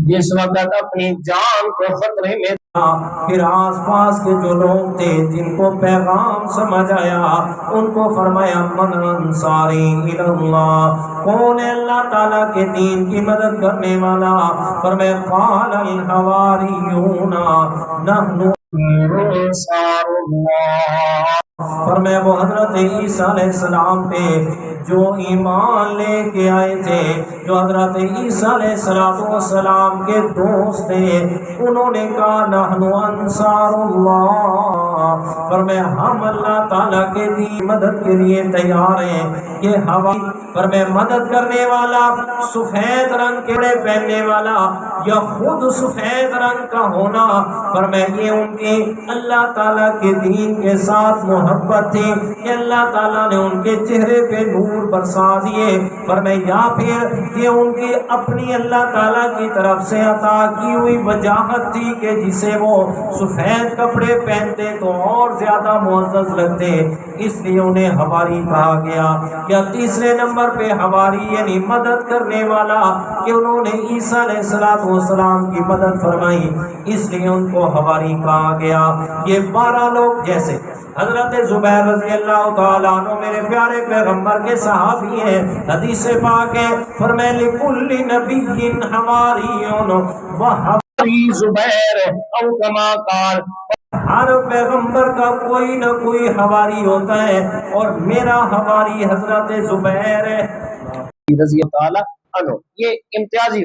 جس وقت اپنی جان کو خطرے میں تھا پھر آس پاس کے جو لوگ تھے جن کو پیغام سمجھ آیا ان کو فرمایا من انصاری اللہ کون ہے اللہ تعالیٰ کے دین کی مدد کرنے والا۔ فرمایا قال الحواریون نحن انصار اللہ۔ فرمایا وہ حضرت عیسیٰ علیہ السلام پہ جو ایمان لے کے آئے تھے، جو حضرت عیسیٰ علیہ السلام کے دوست تھے، انہوں نے کہا نحن انصار اللہ۔ فرمایا ہم اللہ تعالیٰ کے دین مدد کے لیے تیار ہیں۔ یہ ہوا فرمایا مدد کرنے والا سفید رنگ کے کپڑے پہننے والا یا خود سفید رنگ کا ہونا، فرمایا یہ ان کی اللہ تعالیٰ کے دین کے ساتھ محبت تھی کہ اللہ تعالیٰ نے ان کے چہرے پہ نور برسا دیے۔ فرمایا یا پھر یہ ان کی اپنی اللہ تعالیٰ کی طرف سے عطا کی ہوئی وجاہت تھی کہ جسے وہ سفید کپڑے پہنتے تو اور زیادہ معزز لگتے، اس لیے انہیں حواری کہا گیا۔ یا تیسرے نمبر پہ حواری یعنی مدد کرنے والا کہ انہوں نے عیسیٰ علیہ السلام کی مدد فرمائی، اس لیے ان کو حواری کہا گیا۔ یہ 12 لوگ جیسے حضرت زبیر رضی اللہ تعالیٰ عنہ میرے پیارے پیغمبر کے صحابی ہیں، حدیث پاک ہے فرمایا لکل نبی حواریون وحواری زبیر او کما قال، ہر پیغمبر کا کوئی نہ کوئی حواری ہوتا ہے اور میرا حواری حضرت زبیر ہے رضی اللہ عنہ۔ یہ امتیازی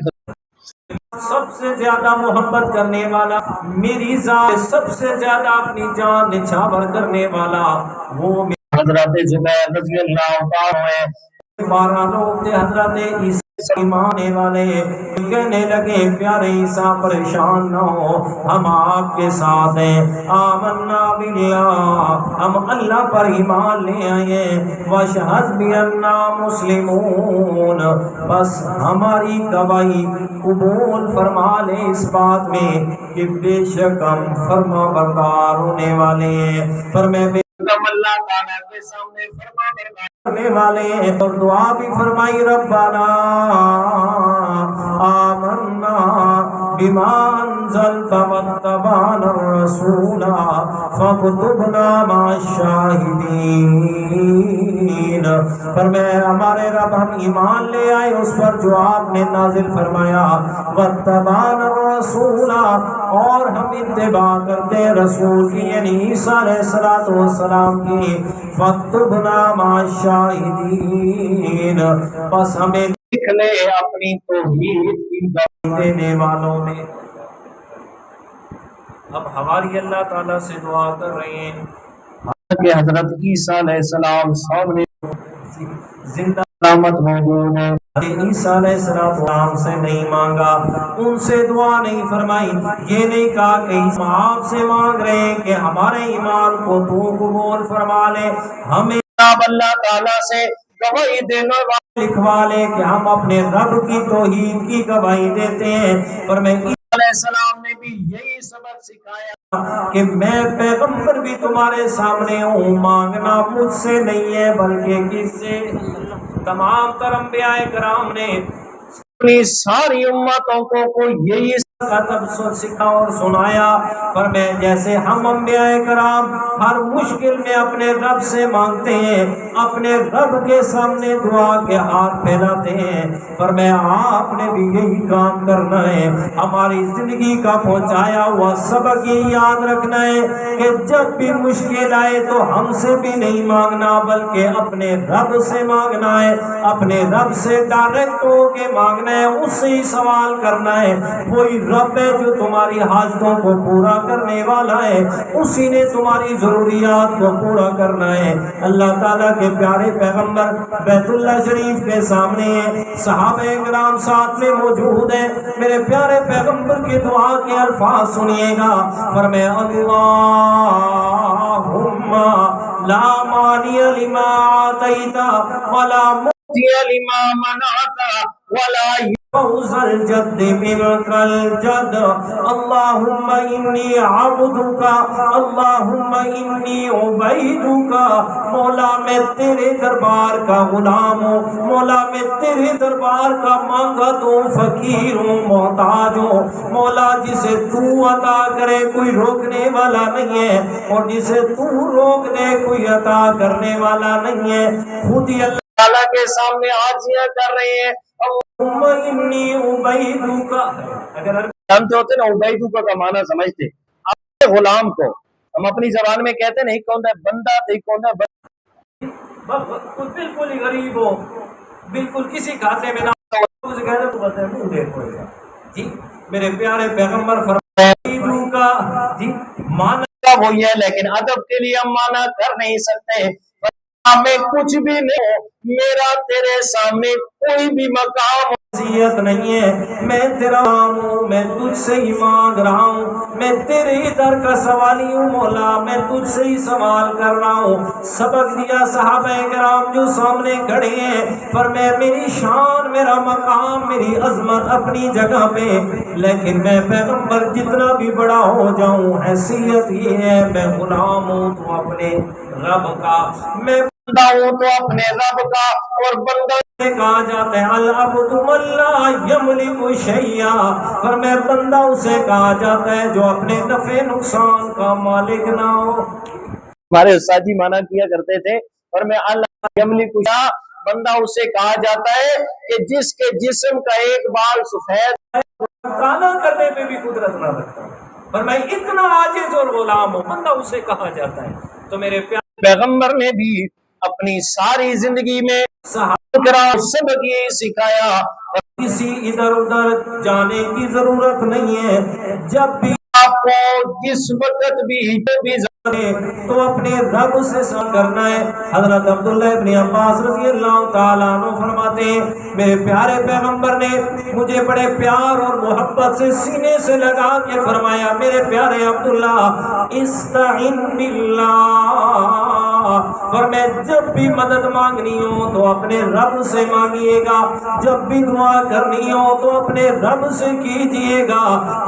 سب سے زیادہ محبت کرنے والا، میری ذات سب سے زیادہ اپنی جان نچھاور کرنے والا وہ حضرت زبیر رضی اللہ تعالیٰ ہے۔ 12 لوگ تھے حضرت عیسیٰ ایمان والے، کہنے لگے پیارے عیسیٰ پریشان نہ ہو، ہم آپ کے ساتھ ہیں، آمنا باللہ ہم اللہ پر ایمان لے آئے، واشہد بأننا مسلمون بس ہماری گواہی قبول فرما لے اس بات میں کہ بے شک ہم فرما بردار ہونے والے ہیں۔ فرمائے ہم اللہ تعالیٰ کے سامنے فرما بردار کرنے والے ہیں، اور دعا بھی فرمائی ربنا آمنا بما انزلت واتبعنا الرسول فاکتبنا مع الشاہدین۔ فرمایا ہمارے رب ہم ایمان لے آئے اس پر جو آپ نے نازل فرمایا، واتبعنا الرسول اور ہم اتباع کرتے رسول کی یعنی عیسیٰ علیہ السلام کی، فاکتبنا مع الشاہدین بس ہمیں لکھ لے اپنی توحید کی گواہی دینے والوں میں۔ اب ہماری اللہ تعالیٰ سے دعا کر رہے ہیں کہ حضرت عیسیٰ علیہ السلام سامنے زندہ سلامت موجود ہیں۔ عیسیٰ علیہ السلام سے نہیں مانگا، ان سے دعا نہیں فرمائی، یہ نہیں کہا کہ آپ سے مانگ رہے ہیں کہ ہمارے ایمان کو تو قبول فرما لے، ہمیں اللہ تعالیٰ سے گواہی دینے والے لکھوا لے کہ ہم اپنے رب کی توحید کی گواہی دیتے ہیں۔ پر میں عیسیٰ علیہ السلام نے بھی یہی سبق سکھایا کہ میں پیغمبر بھی تمہارے سامنے ہوں، مانگنا مجھ سے نہیں ہے بلکہ کس سے؟ تمام تر انبیاء کرام نے اپنی ساری امتوں کو یہی کا تبصر سکھا اور سنایا۔ فرمایا جیسے ہم انبیاء کرام ہر مشکل میں اپنے رب سے مانگتے ہیں، اپنے رب کے سامنے دعا کے ہاتھ پھیلاتے ہیں، فرمایا آپ نے بھی یہی کام کرنا ہے۔ ہماری زندگی کا پہنچایا ہوا سبق یہ یاد رکھنا ہے کہ جب بھی مشکل آئے تو ہم سے بھی نہیں مانگنا بلکہ اپنے رب سے مانگنا ہے، اپنے رب سے ڈائریکٹ ہو کے مانگنا ہے، اس سے ہی سوال کرنا ہے۔ وہی رب ہے جو تمہاری حاجتوں کو پورا کرنے والا ہے، اسی نے تمہاری ضروریات کو پورا کرنا ہے۔ اللہ تعالیٰ کے پیارے پیغمبر بیت اللہ شریف کے سامنے ہیں، صحابہ کرام ساتھ میں موجود ہیں، میرے پیارے پیغمبر کی دعا کے الفاظ سنیے گا۔ فرمایا اللہم لا مانع لما آتیت ولا معطی لما منعت ولا فوز الجد منك الجد اللهم إني عبدك اللهم إني عبيدك مولا میں تیرے دربار کا غلام ہوں، مولا میں تیرے دربار کا مانگت ہوں، فقیر ہوں، محتاج ہوں، مولا جسے تو عطا کرے کوئی روکنے والا نہیں ہے اور جسے تو روک دے کوئی عطا کرنے والا نہیں ہے۔ خود ہی اللہ تعالیٰ کے سامنے عاجزیاں کر رہے ہیں۔ اگر جانتے ہوتے نا عبیدوکا کا معنی سمجھتے، اپنے غلام کو ہم اپنی زبان میں کہتے نہیں کون ہے بندہ تھی کون ہے بالکل ہی غریب ہو، بالکل کسی کھاتے میں نہ جی میرے پیارے پیغمبر فرمایا جی معنی وہی ہے لیکن ادب کے لیے ہم معنی کر نہیں سکتے۔ میں کچھ بھی نہیں ہوں، میرا تیرے سامنے کوئی بھی مقام حیثیت نہیں ہے، میں تیرا نام ہوں، میں تجھ سے ہی مانگ رہا ہوں، میں تیرے ہی در کا سوالی ہوں مولا، میں تجھ سے ہی سوال کر رہا ہوں۔ سبق دیا صحابہ کرام جو سامنے کھڑے ہیں، فرمایا میری شان میرا مقام میری عظمت اپنی جگہ پہ، لیکن میں پیغمبر جتنا بھی بڑا ہو جاؤں حیثیت یہ ہے میں غلام ہوں تو اپنے رب کا، میں بندہ ہوں تو اپنے رب کا، اور بندہ سے کہا جاتا ہے العبد من لا یملک شیئا، فرمایا بندہ اسے کہا جاتا ہے جو اپنے نفع نقصان کا مالک نہ ہو۔ ہمارے استاد جی مانا کیا کرتے تھے اور میں اللہ یملک شیئا، بندہ اسے کہا جاتا ہے کہ جس کے جسم کا ایک بال سفید ہے کالا کرنے پہ بھی قدرت نہ رکھتا، اور میں اتنا عاجز اور غلام ہوں، بندہ اسے کہا جاتا ہے۔ تو میرے پیغمبر نے بھی اپنی ساری زندگی میں صحابہ کرام سبق یہ سکھایا، کسی ادھر ادھر جانے کی ضرورت نہیں ہے، جب بھی آپ کو جس وقت بھی تو اپنے رب سے سوال کرنا ہے۔ حضرت عبداللہ ابن عباس رضی اللہ تعالیٰ عنہ فرماتے ہیں میرے پیارے پیغمبر نے مجھے بڑے پیار اور محبت سے سینے سے لگا کے فرمایا میرے پیارے عبداللہ استعن باللہ، فرمایا جب بھی مدد مانگنی ہو تو اپنے رب سے مانگیے گا، جب بھی دعا کرنی ہو تو اپنے رب سے کیجئے گا،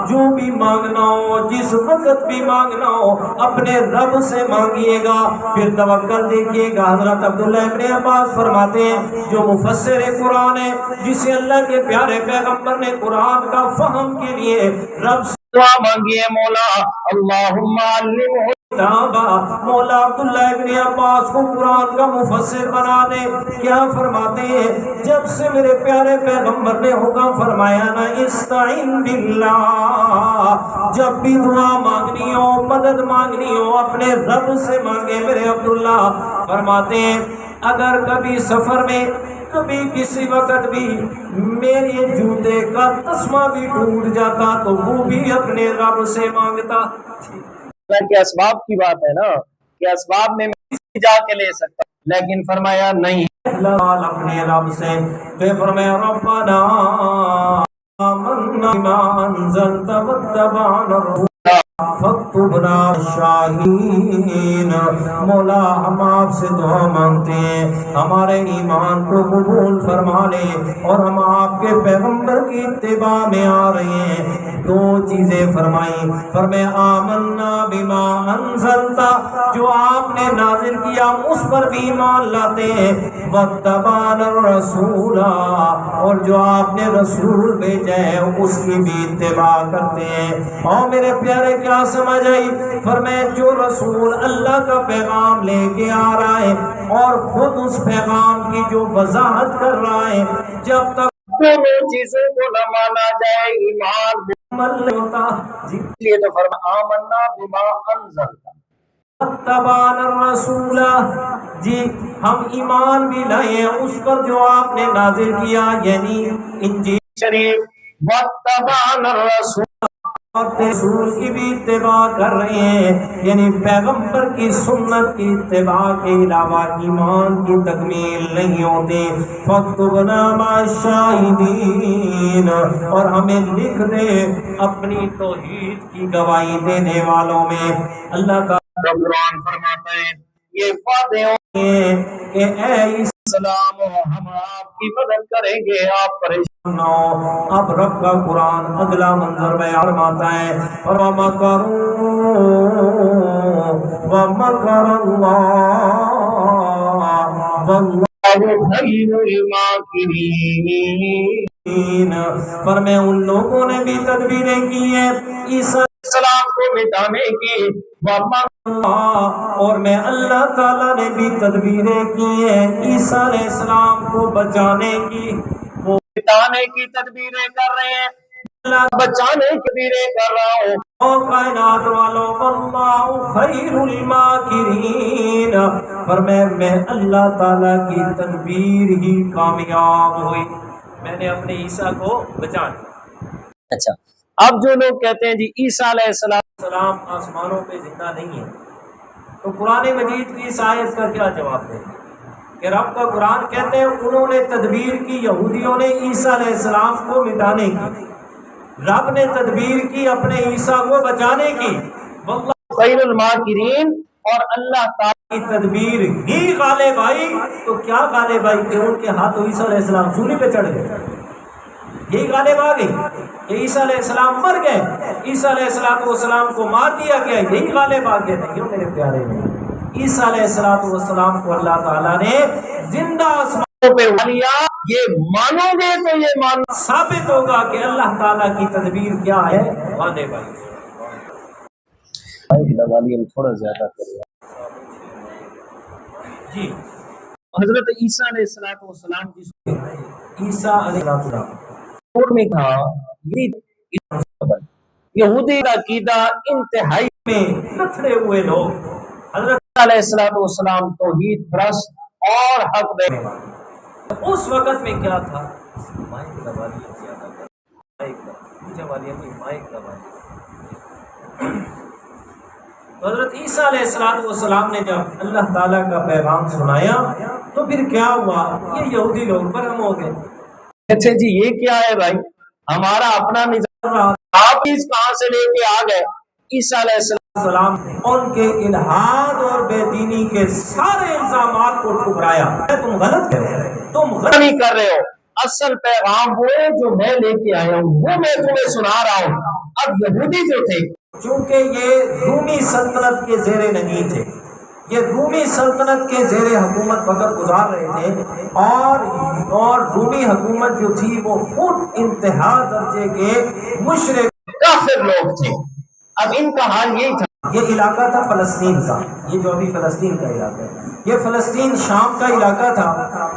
جو بھی مانگنا ہو جس وقت بھی مانگنا ہو اپنے رب سے مانگیے گا، پھر توکل دیکھیے گا۔ حضرت عبداللہ ابن عباس فرماتے ہیں جو مفسر قرآن ہے جسے اللہ کے پیارے پیغمبر نے قرآن کا فہم کے لیے رب سے دعا مانگی ہے مولا اللہم علمہ مولا عبداللہ ابن عباس کو قرآن کا مفسر بنا دے۔ کیا فرماتے ہیں جب سے میرے پیارے پیغمبر نے حکم فرمایا نا استعین باللہ، جب بھی دعا مانگنی ہو مدد مانگنی ہو اپنے رب سے مانگے۔ میرے عبداللہ فرماتے ہیں اگر کبھی سفر میں کبھی کسی وقت بھی میرے جوتے کا تسمہ بھی ٹوٹ جاتا تو وہ بھی اپنے رب سے مانگتا۔ کہ اسباب کی بات ہے نا کہ اسباب میں جا کے لے سکتا، لیکن فرمایا نہیں اپنے رب سے، تو فرمایا ربنا آمنا بما انزلت واتبعنا الرسول فاکتبنا شاہدین، مولا ہم آپ سے دعا مانگتے ہیں ہمارے ایمان کو قبول فرما لے اور ہم آپ کے پیغمبر کی اتباع میں آ رہے ہیں۔ دو چیزیں فرمائیں، فرمائے آمنا بما انزلتا، جو آپ نے نازل کیا اس پر بھی ایمان لاتے ہیں، واتبعنا الرسول، اور جو آپ نے رسول بھیجا ہے اس کی بھی اتباع کرتے ہیں۔ اور میرے پیارے کیا سمجھ آئی؟ فرمائے جو رسول اللہ کا پیغام لے کے آ رہا ہے اور خود اس پیغام کی جو وضاحت کر رہا ہے، جب تک دونوں چیزوں کو نہ مانا جائے ایمان مکمل نہیں ہوتا۔ جی لیے تو فرمایا آمنا بما انزلتا اتبعنا الرسول، جی ہم ایمان بھی لائے ہیں اس پر جو آپ نے نازل کیا، یعنی انجیل شریف، واتبعنا الرسول، اور رسول کی بھی اتباع کر رہے ہیں، یعنی پیغمبر کی سنت کی اتباع کے علاوہ ایمان کی تکمیل نہیں ہوتی۔ فاکتبنا مع الشاہدین، اور ہمیں لکھ دے اپنی توحید کی گواہی دینے والوں میں۔ اللہ تعالیٰ قرآن فرماتا ہے یہ وعدے کہ اے السلام ہم آپ کی مدد کریں گے، آپ پریشان نہ ہو۔ اب رب کا قرآن اگلا منظر بیان فرماتا ہے، وَمَكَرُوا وَمَكَرَ اللَّهُ وَاللَّهُ خَيْرُ الْمَاكِرِينَ۔ فرمائے ان لوگوں نے بھی تدبیریں کی ہیں عیسیٰ علیہ السلام کو مٹانے کی، اور میں اللہ تعالیٰ نے بھی تدبیریں کی ہیں عیسیٰ علیہ السلام کو بچانے کی۔ وہ مٹانے کی تدبیریں کر رہے ہیں، اللہ بچانے کی تدبیریں کر رہا ہوں۔ اور کائنات والوں واللہ خیر الماکرین، فرمائے میں اللہ تعالیٰ کی تدبیر ہی کامیاب ہوئی، میں نے اپنے عیسیٰ کو بچا لیا۔ اچھا اب جو لوگ کہتے ہیں جی عیسیٰ علیہ السلام آسمانوں پہ زندہ نہیں ہے، تو قرآن مجید کی اس آیت کا کیا جواب دیں کہ رب کا قرآن کہتے ہیں انہوں نے تدبیر کی، یہودیوں نے عیسیٰ علیہ السلام کو مٹانے کی، رب نے تدبیر کی اپنے عیسیٰ کو بچانے کی، واللہ خیر الماکرین، اور اللہ تعالیٰ کی تدبیر ہی غالب آئی۔ تو کیا غالب آئی کہ ان کے ہاتھوں عیسیٰ علیہ السلام سولی پہ چڑھ گئے، یہی غالب آ گئی کہ عیسیٰ علیہ السلام مر گئے، عیسیٰ علیہ السلام کو مار دیا گیا، یہی غالب آ گیا؟ نہیں میرے پیارے میں، عیسیٰ علیہ السلام کو اللہ تعالیٰ نے زندہ آسمانوں پہ اٹھا لیا۔ یہ مانو گے تو یہ ماننا ثابت ہوگا کہ اللہ تعالیٰ کی تدبیر کیا ہے، غالب آئی۔ تھوڑا زیادہ کریں جی۔ حضرت عیسیٰ علیہ السلام کی عیسیٰ علیہ السلام میں کہا یہودی کا عقیدہ انتہائی میں لتھڑے ہوئے لوگ، حضرت علیہ السلام توحید پرست اور حق دینے والے۔ اس وقت میں کیا تھا، مائک لگالیے زیادہ، مائک لگالیے۔ حضرت عیسیٰ علیہ السلام نے جب اللہ تعالیٰ کا پیغام سنایا تو پھر کیا ہوا، یہ یہودی لوگ برہم ہو گئے، اچھا جی یہ کیا ہے بھائی، ہمارا اپنا نظام رہا، آپ اس کہاں سے لے کے آ گئے؟ عیسیٰ علیہ السلام ان کے الحاد اور بے دینی کے سارے الزامات کو ٹھکرایا، تم غلط کر رہے ہو، تم غلط نہیں کر رہے ہو، اصل پیغام وہ ہے جو میں لے کے آیا ہوں، وہ میں تمہیں سنا رہا ہوں۔ اب یہودی جو تھے، چونکہ یہ رومی سلطنت کے زیر نگین تھے، یہ رومی سلطنت کے زیر حکومت وقت گزار رہے تھے، اور رومی حکومت جو تھی وہ خود انتہا درجے کے مشرک کافر لوگ تھے۔ اب ان کا حال یہی تھا، یہ علاقہ تھا فلسطین کا، یہ جو ابھی فلسطین کا علاقہ ہے، یہ فلسطین شام کا علاقہ تھا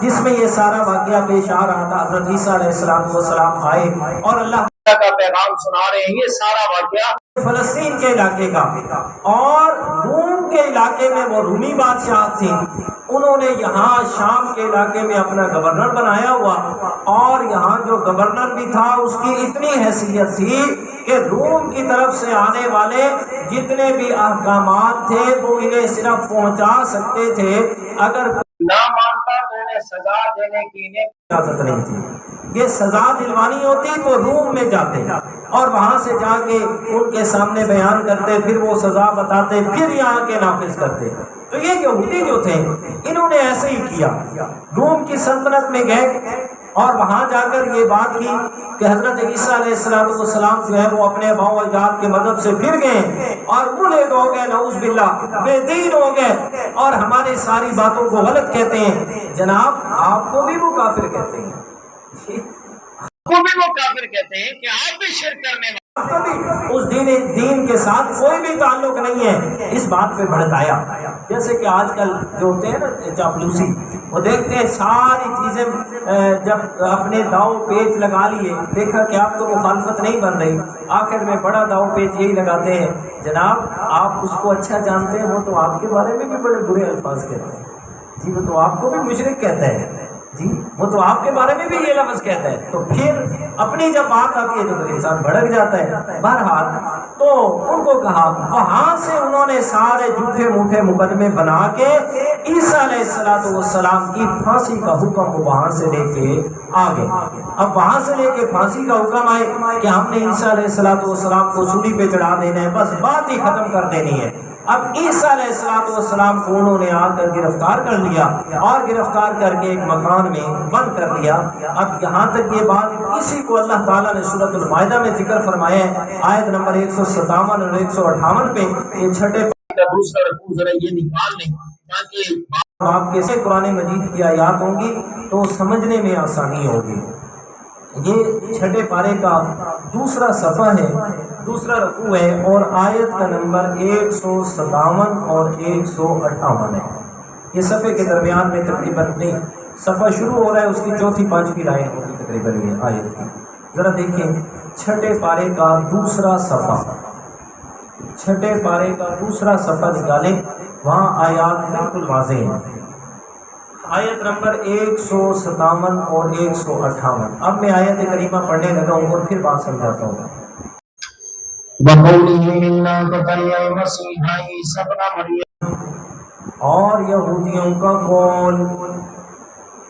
جس میں یہ سارا واقعہ پیش آ رہا تھا۔ حضرت عیسیٰ علیہ السلام آئے اور اللہ کا پیغام سنا رہے ہیں، یہ سارا واقعہ فلسطین کے علاقے کا، اور روم کے علاقے میں وہ رومی بادشاہ تھے، انہوں نے یہاں شام کے علاقے میں اپنا گورنر بنایا ہوا، اور یہاں جو گورنر بھی تھا اس کی اتنی حیثیت تھی کہ روم کی طرف سے آنے والے جتنے بھی احکامات تھے وہ انہیں صرف پہنچا سکتے تھے، اگر نہ مانتا تو انہیں سزا دینے کی انہیں اجازت نہیں تھی۔ یہ سزا دلوانی ہوتی تو روم میں جاتے اور وہاں سے جا کے ان کے سامنے بیان کرتے، پھر وہ سزا بتاتے، پھر یہاں کے نافذ کرتے۔ تو یہ یہودی جو تھے انہوں نے ایسے ہی کیا، روم کی سلطنت میں گئے اور وہاں جا کر یہ بات کی کہ حضرت عیسیٰ علیہ السلام جو ہے وہ اپنے آباء و اجداد کے مذہب سے پھر گئے اور ملحد ہو گئے، نعوذ باللہ بے دین ہو گئے اور ہماری ساری باتوں کو غلط کہتے ہیں۔ جناب آپ کو بھی وہ کافر کہتے ہیں، کو بھی وہ کافر کہتے ہیں کہ آپ بھی شرک کرنے والے، اس دین کے ساتھ کوئی بھی تعلق نہیں ہے، اس بات پہ بھڑکایا۔ جیسے کہ آج کل جو ہوتے ہیں نا چاپلوسی، وہ دیکھتے ہیں ساری چیزیں، جب اپنے داؤ پیچ لگا لیے، دیکھا کہ آپ تو مخالفت نہیں بن رہی، آخر میں بڑا داؤ پیچ یہی لگاتے ہیں۔ جناب آپ اس کو اچھا جانتے ہیں، وہ تو آپ کے بارے میں بھی بڑے برے الفاظ کہتے ہیں جی، وہ تو آپ کو بھی مشرک کہتا ہے جی، وہ تو آپ کے بارے میں بھی یہ لفظ کہتا ہے۔ تو پھر اپنی جب بات آتی ہے تو پھر انسان بھڑک جاتا ہے۔ بہرحال تو ان کو کہا، وہاں سے انہوں نے سارے جھوٹے موٹے مقدمے بنا کے عیسیٰ علیہ السلام کی پھانسی کا حکم وہاں سے لے کے آگے۔ اب وہاں سے لے کے پھانسی کا حکم آئے کہ ہم نے عیسیٰ علیہ السلام کو سولی پہ چڑھا دینا ہے، بس بات ہی ختم کر دینی ہے۔ اب عیسیٰ علیہ السلام کو انہوں نے آ کر گرفتار کر لیا اور گرفتار کر کے ایک مکان میں بند کر دیا۔ اب یہاں تک یہ بات، اسی کو اللہ تعالیٰ نے سورۃ المائدہ میں ذکر فرمایا ہے، آیت نمبر 157 اور 158 پہ، یہ چھٹے دوسرا رکوع ذرا یہ نکال لیں تاکہ آپ کے سے قرآن مجید کی آیات ہوں گی تو سمجھنے میں آسانی ہوگی۔ یہ چھٹے پارے کا دوسرا صفحہ ہے، دوسرا رکوع ہے اور آیت کا نمبر 157 اور 158 ہے۔ یہ صفحے کے درمیان میں تقریباً نہیں، صفحہ شروع ہو رہا ہے، اس کی چوتھی پانچویں لائن ہوگی تقریباً یہ آیت کی۔ ذرا دیکھیں چھٹے پارے کا دوسرا صفحہ، چھٹے پارے کا دوسرا صفحہ نکالیں، وہاں آیات بالکل واضح ہیں۔ آیت نمبر 157 اور 158۔ اب میں آیت کریمہ پڑھنے لگا ہوں اور پھر بات سمجھاتا ہوں۔ اور یہودیوں کا قول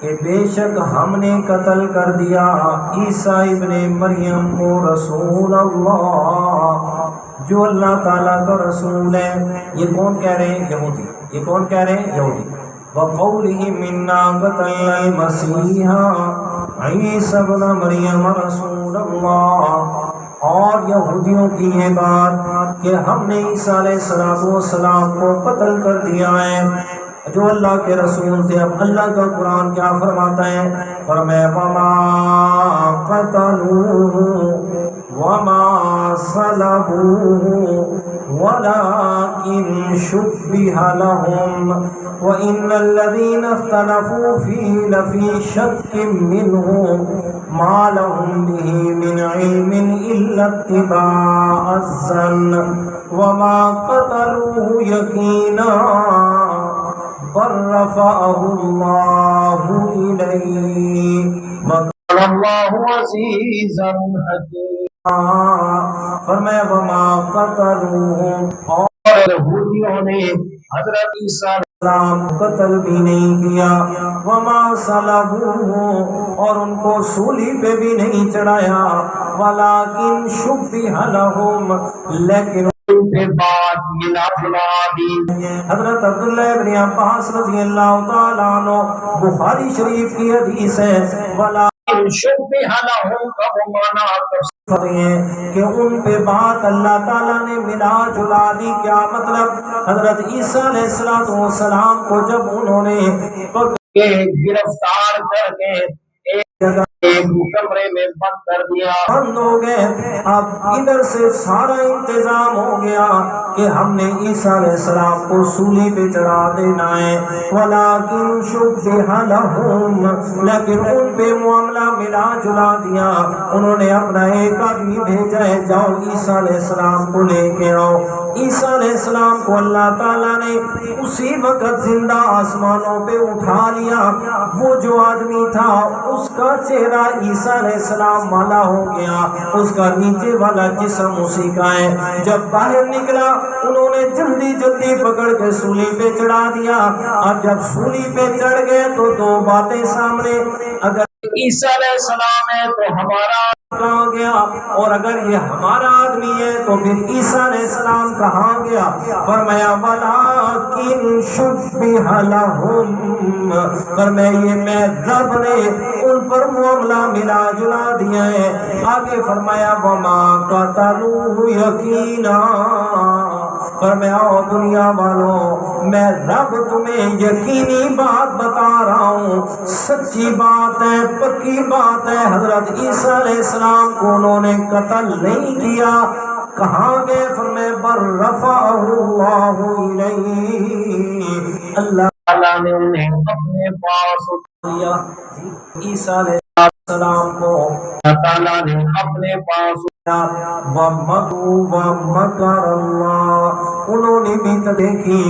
کہ بے شک ہم نے قتل کر دیا عیسیٰ ابن مریم کو، رسول اللہ، جو اللہ تعالیٰ کا رسول ہے۔ یہ کون کہہ رہے ہیں؟ یہودی۔ یہ کون کہہ رہے ہیں؟ یہودی۔ وَقَوْلِهِمْ إِنَّا قَتَلْنَا الْمَسِيحَ عِيسَى ابْنَ مَرْيَمَ رَسُولَ اللَّهِ، اور یہودیوں کی یہ بات کہ ہم نے عیسیٰ علیہ السلام کو قتل کر دیا ہے، جو اللہ کے رسول تھے۔ اب اللہ کا قرآن کیا فرماتا ہے؟ فرمایا وَمَا قَتَلُوهُ وَمَا صَلَبُوهُ وَلَكِنْ شُبِّهَ لَهُمْ وَإِنَّ الَّذِينَ اخْتَلَفُوا فِيهِ لَفِي شَكٍّ مِّنْهُ مَا لَهُم بِهِ مِنْ عِلْمٍ إِلَّا اتِّبَاعَ الظَّنِّ وَمَا قَتَلُوهُ يَقِينًا بَل رَّفَعَهُ اللَّهُ إِلَيْهِ وَكَانَ اللَّهُ عَزِيزًا حَكِيمًا۔ فرمایا وما قتلوہ، اور یہودیوں نے حضرت عیسیٰ علیہ السلام قتل بھی نہیں کیا، وما صلبوہ، اور ان کو سولی پہ بھی نہیں چڑھایا، ولیکن شبہ لہم، لیکن ان کے بعد ملا جلا دی۔ حضرت عبداللہ ابن عباس رضی اللہ تعالیٰ عنہ، بخاری شریف کی حدیث ہے، ولیکن شبہ لہم کا معنی کہ ان پہ بات اللہ تعالیٰ نے ملا جلا دی۔ کیا مطلب؟ حضرت عیسیٰ علیہ السلام کو جب انہوں نے گرفتار کر کے ایک جگہ ایک کمرے میں بند کر دیا، بند ہو گئے، اب ادھر سے سارا انتظام ہو گیا کہ ہم نے عیسیٰ علیہ السلام کو سولی پہ چڑھا دینا ہے، ولیکن شبہ لہم، لیکن ان پہ معاملہ ملا جلا دیا۔ انہوں نے اپنا ایک آدمی بھیجا ہے، جاؤ عیسیٰ علیہ السلام کو لے کے آؤ۔ عیسیٰ علیہ السلام کو اللہ تعالیٰ نے اسی وقت زندہ آسمانوں پہ اٹھا لیا۔ وہ جو آدمی تھا اس کا چہرہ عیسیٰ علیہ السلام والا ہو گیا، اس کا نیچے والا جسم اسی کا ہے۔ جب باہر نکلا انہوں نے جلدی جلدی پکڑ کے سولی پہ چڑھا دیا۔ اب جب سولی پہ چڑھ گئے تو دو باتیں سامنے، اگر عیسیٰ علیہ السلام ہے تو ہمارا کہاں گیا؟ اور اگر یہ ہمارا آدمی ہے تو پھر عیسیٰ علیہ السلام کہاں گیا؟ فرمایا وَلَٰكِن شُبِّهَ لَهُمْ، فرمایا یہ میں رب نے ان پر معاملہ ملا جلا دیا ہے۔ آگے فرمایا وَمَا قَتَلُوهُ يَقِينًا، فرمایا او دنیا والوں میں رب تمہیں یقینی بات بتا رہا ہوں، سچی بات ہے، پکی بات ہے، حضرت عیسیٰ علیہ السلام کو انہوں نے قتل نہیں کیا۔ کہاں گئے؟ فرمایا بر رفعہ اللہ الیہ، اللہ تعالیٰ نے انہیں اپنے پاس اٹھایا۔ عیسیٰ علیہ السلام کو اللہ تعالیٰ نے اپنے پاس وَمَكَرُوا وَمَكَرَ اللَّهُ، انہوں نے بھی دیکھی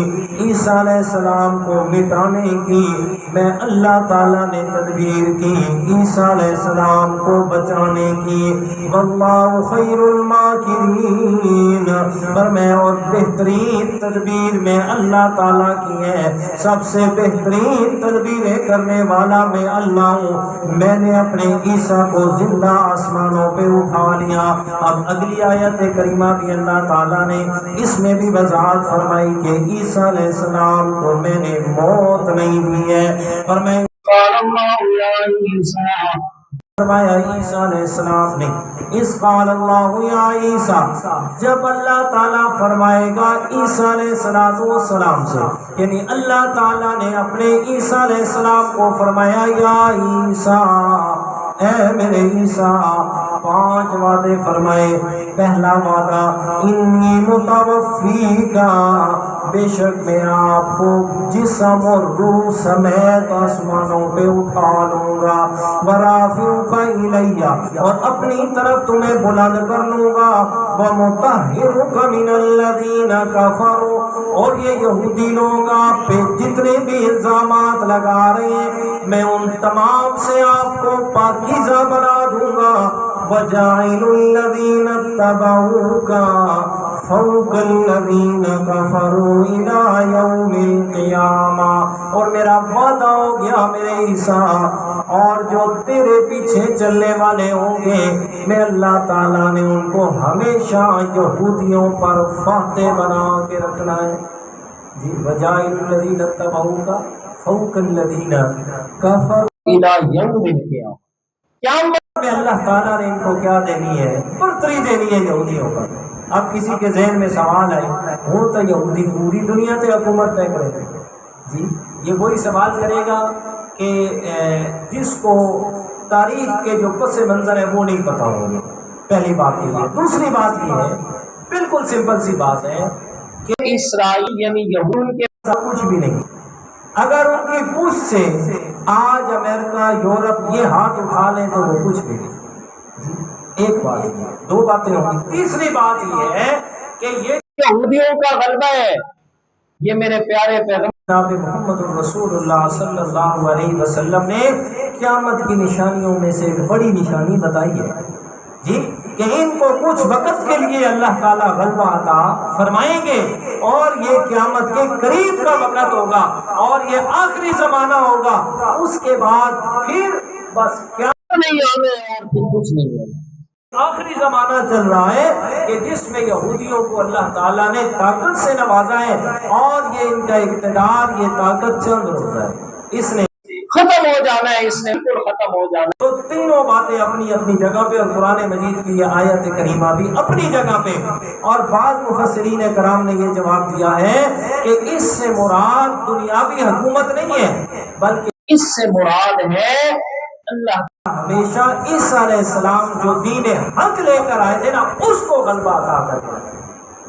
عیسیٰ علیہ السلام کو مٹانے کی، میں اللہ تعالیٰ نے تدبیر کی عیسیٰ علیہ السلام کو بچانے کی۔ وَاللَّهُ خَيْرُ الْمَاكِرِينَ، پر میں اور بہترین تدبیر میں اللہ تعالیٰ کی ہے، سب سے بہترین تدبیریں کرنے والا میں اللہ ہوں۔ میں نے اپنے عیسیٰ کو زندہ آسمانوں پہ اٹھا لیا۔ اب اگلی آیت کریمہ بھی اللہ تعالیٰ نے اس میں بھی وضاحت فرمائی کہ عیسیٰ علیہ السلام کو میں نے موت نہیں دی ہے، اور میں فرمایا عیسیٰ علیہ السلام نے اس قال اللہ یا عیسیٰ، جب اللہ تعالیٰ فرمائے گا عیسیٰ علیہ السلام سے، یعنی اللہ تعالیٰ نے اپنے عیسیٰ علیہ السلام کو فرمایا یا عیسیٰ، اے میرے عیسیٰ، 5 وعدے فرمائے۔ پہلا وعدہ انی متوفیکا، بے شک میں آپ کو جسم اور روح سمیت آسمانوں پہ اٹھا لوں گا، ورافعک الیہ، اور اپنی طرف تمہیں بلند کر لوں گا، ومطہرک من الذین کفروا، اور یہ یہودی لوگ آپ پہ جتنے بھی الزامات لگا رہے ہیں میں ان تمام سے آپ کو پاکیزہ بنا دوں گا، وجاعل الذین اتبعوک فوق الذین کفروا الی یوم القیامہ، اور میرا وعدہ ہو گیا میرے عیسیٰ، اور جو تیرے پیچھے چلنے والے ہوں گے میں اللہ تعالیٰ نے ان کو ہمیشہ یہودیوں پر فاتح بنا کے رکھنا ہے۔ جی وجاعل الذین اتبعوک فوق الذین کفروا الی یوم القیامہ، قیامت میں اللہ تعالیٰ نے ان کو کیا دینی ہے؟ برتری دینی ہے یہودیوں پر۔ اب کسی کے ذہن میں سوال آئے وہ تو یہودی پوری دنیا تے حکومت طے کرے گا، جی یہ وہی سوال کرے گا کہ جس کو تاریخ کے جو پس منظر ہے وہ نہیں پتہ ہوں گے، پہلی بات یہ ہے۔ دوسری بات یہ ہے، بالکل سمپل سی بات ہے کہ اسرائیل یعنی یہود کے کچھ بھی نہیں، اگر ان کی پوچھ سے آج امریکہ یورپ یہ ہاتھ اٹھا لیں تو وہ کچھ بھی نہیں۔ ایک بات یہ، 2 باتیں ہوں گی۔ تیسری بات یہ ہے کہ یہ یہودیوں کا غلبہ ہے، یہ میرے پیارے پیغمبر جناب محمد الرسول اللہ صلی اللہ علیہ وسلم نے قیامت کی نشانیوں میں سے ایک بڑی نشانی بتائی ہے، جی کہ ان کو کچھ وقت کے لیے اللہ تعالیٰ غلبہ عطا فرمائیں گے، اور یہ قیامت کے قریب کا وقت ہوگا اور یہ آخری زمانہ ہوگا، اس کے بعد پھر بس کیا نہیں آنے اور پھر کچھ نہیں ہونا۔ آخری زمانہ چل رہا ہے کہ جس میں یہودیوں کو اللہ تعالیٰ نے طاقت سے نوازا ہے، اور یہ ان کا اقتدار، یہ طاقت چند روز ہے، اس نے ختم ہو جانا ہے، اس نے بالکل ختم ہو جانا ہے۔ تو تینوں باتیں اپنی اپنی جگہ پہ، اور قرآن مجید کی یہ آیت کریمہ بھی اپنی جگہ پہ، اور بعض مفسرین کرام نے یہ جواب دیا ہے کہ اس سے مراد دنیاوی حکومت نہیں ہے، بلکہ اس سے مراد ہے اللہ ہمیشہ عیسیٰ علیہ السلام جو دین حق لے کر آئے تھے نا، اس کو غلبہ عطا کرنا،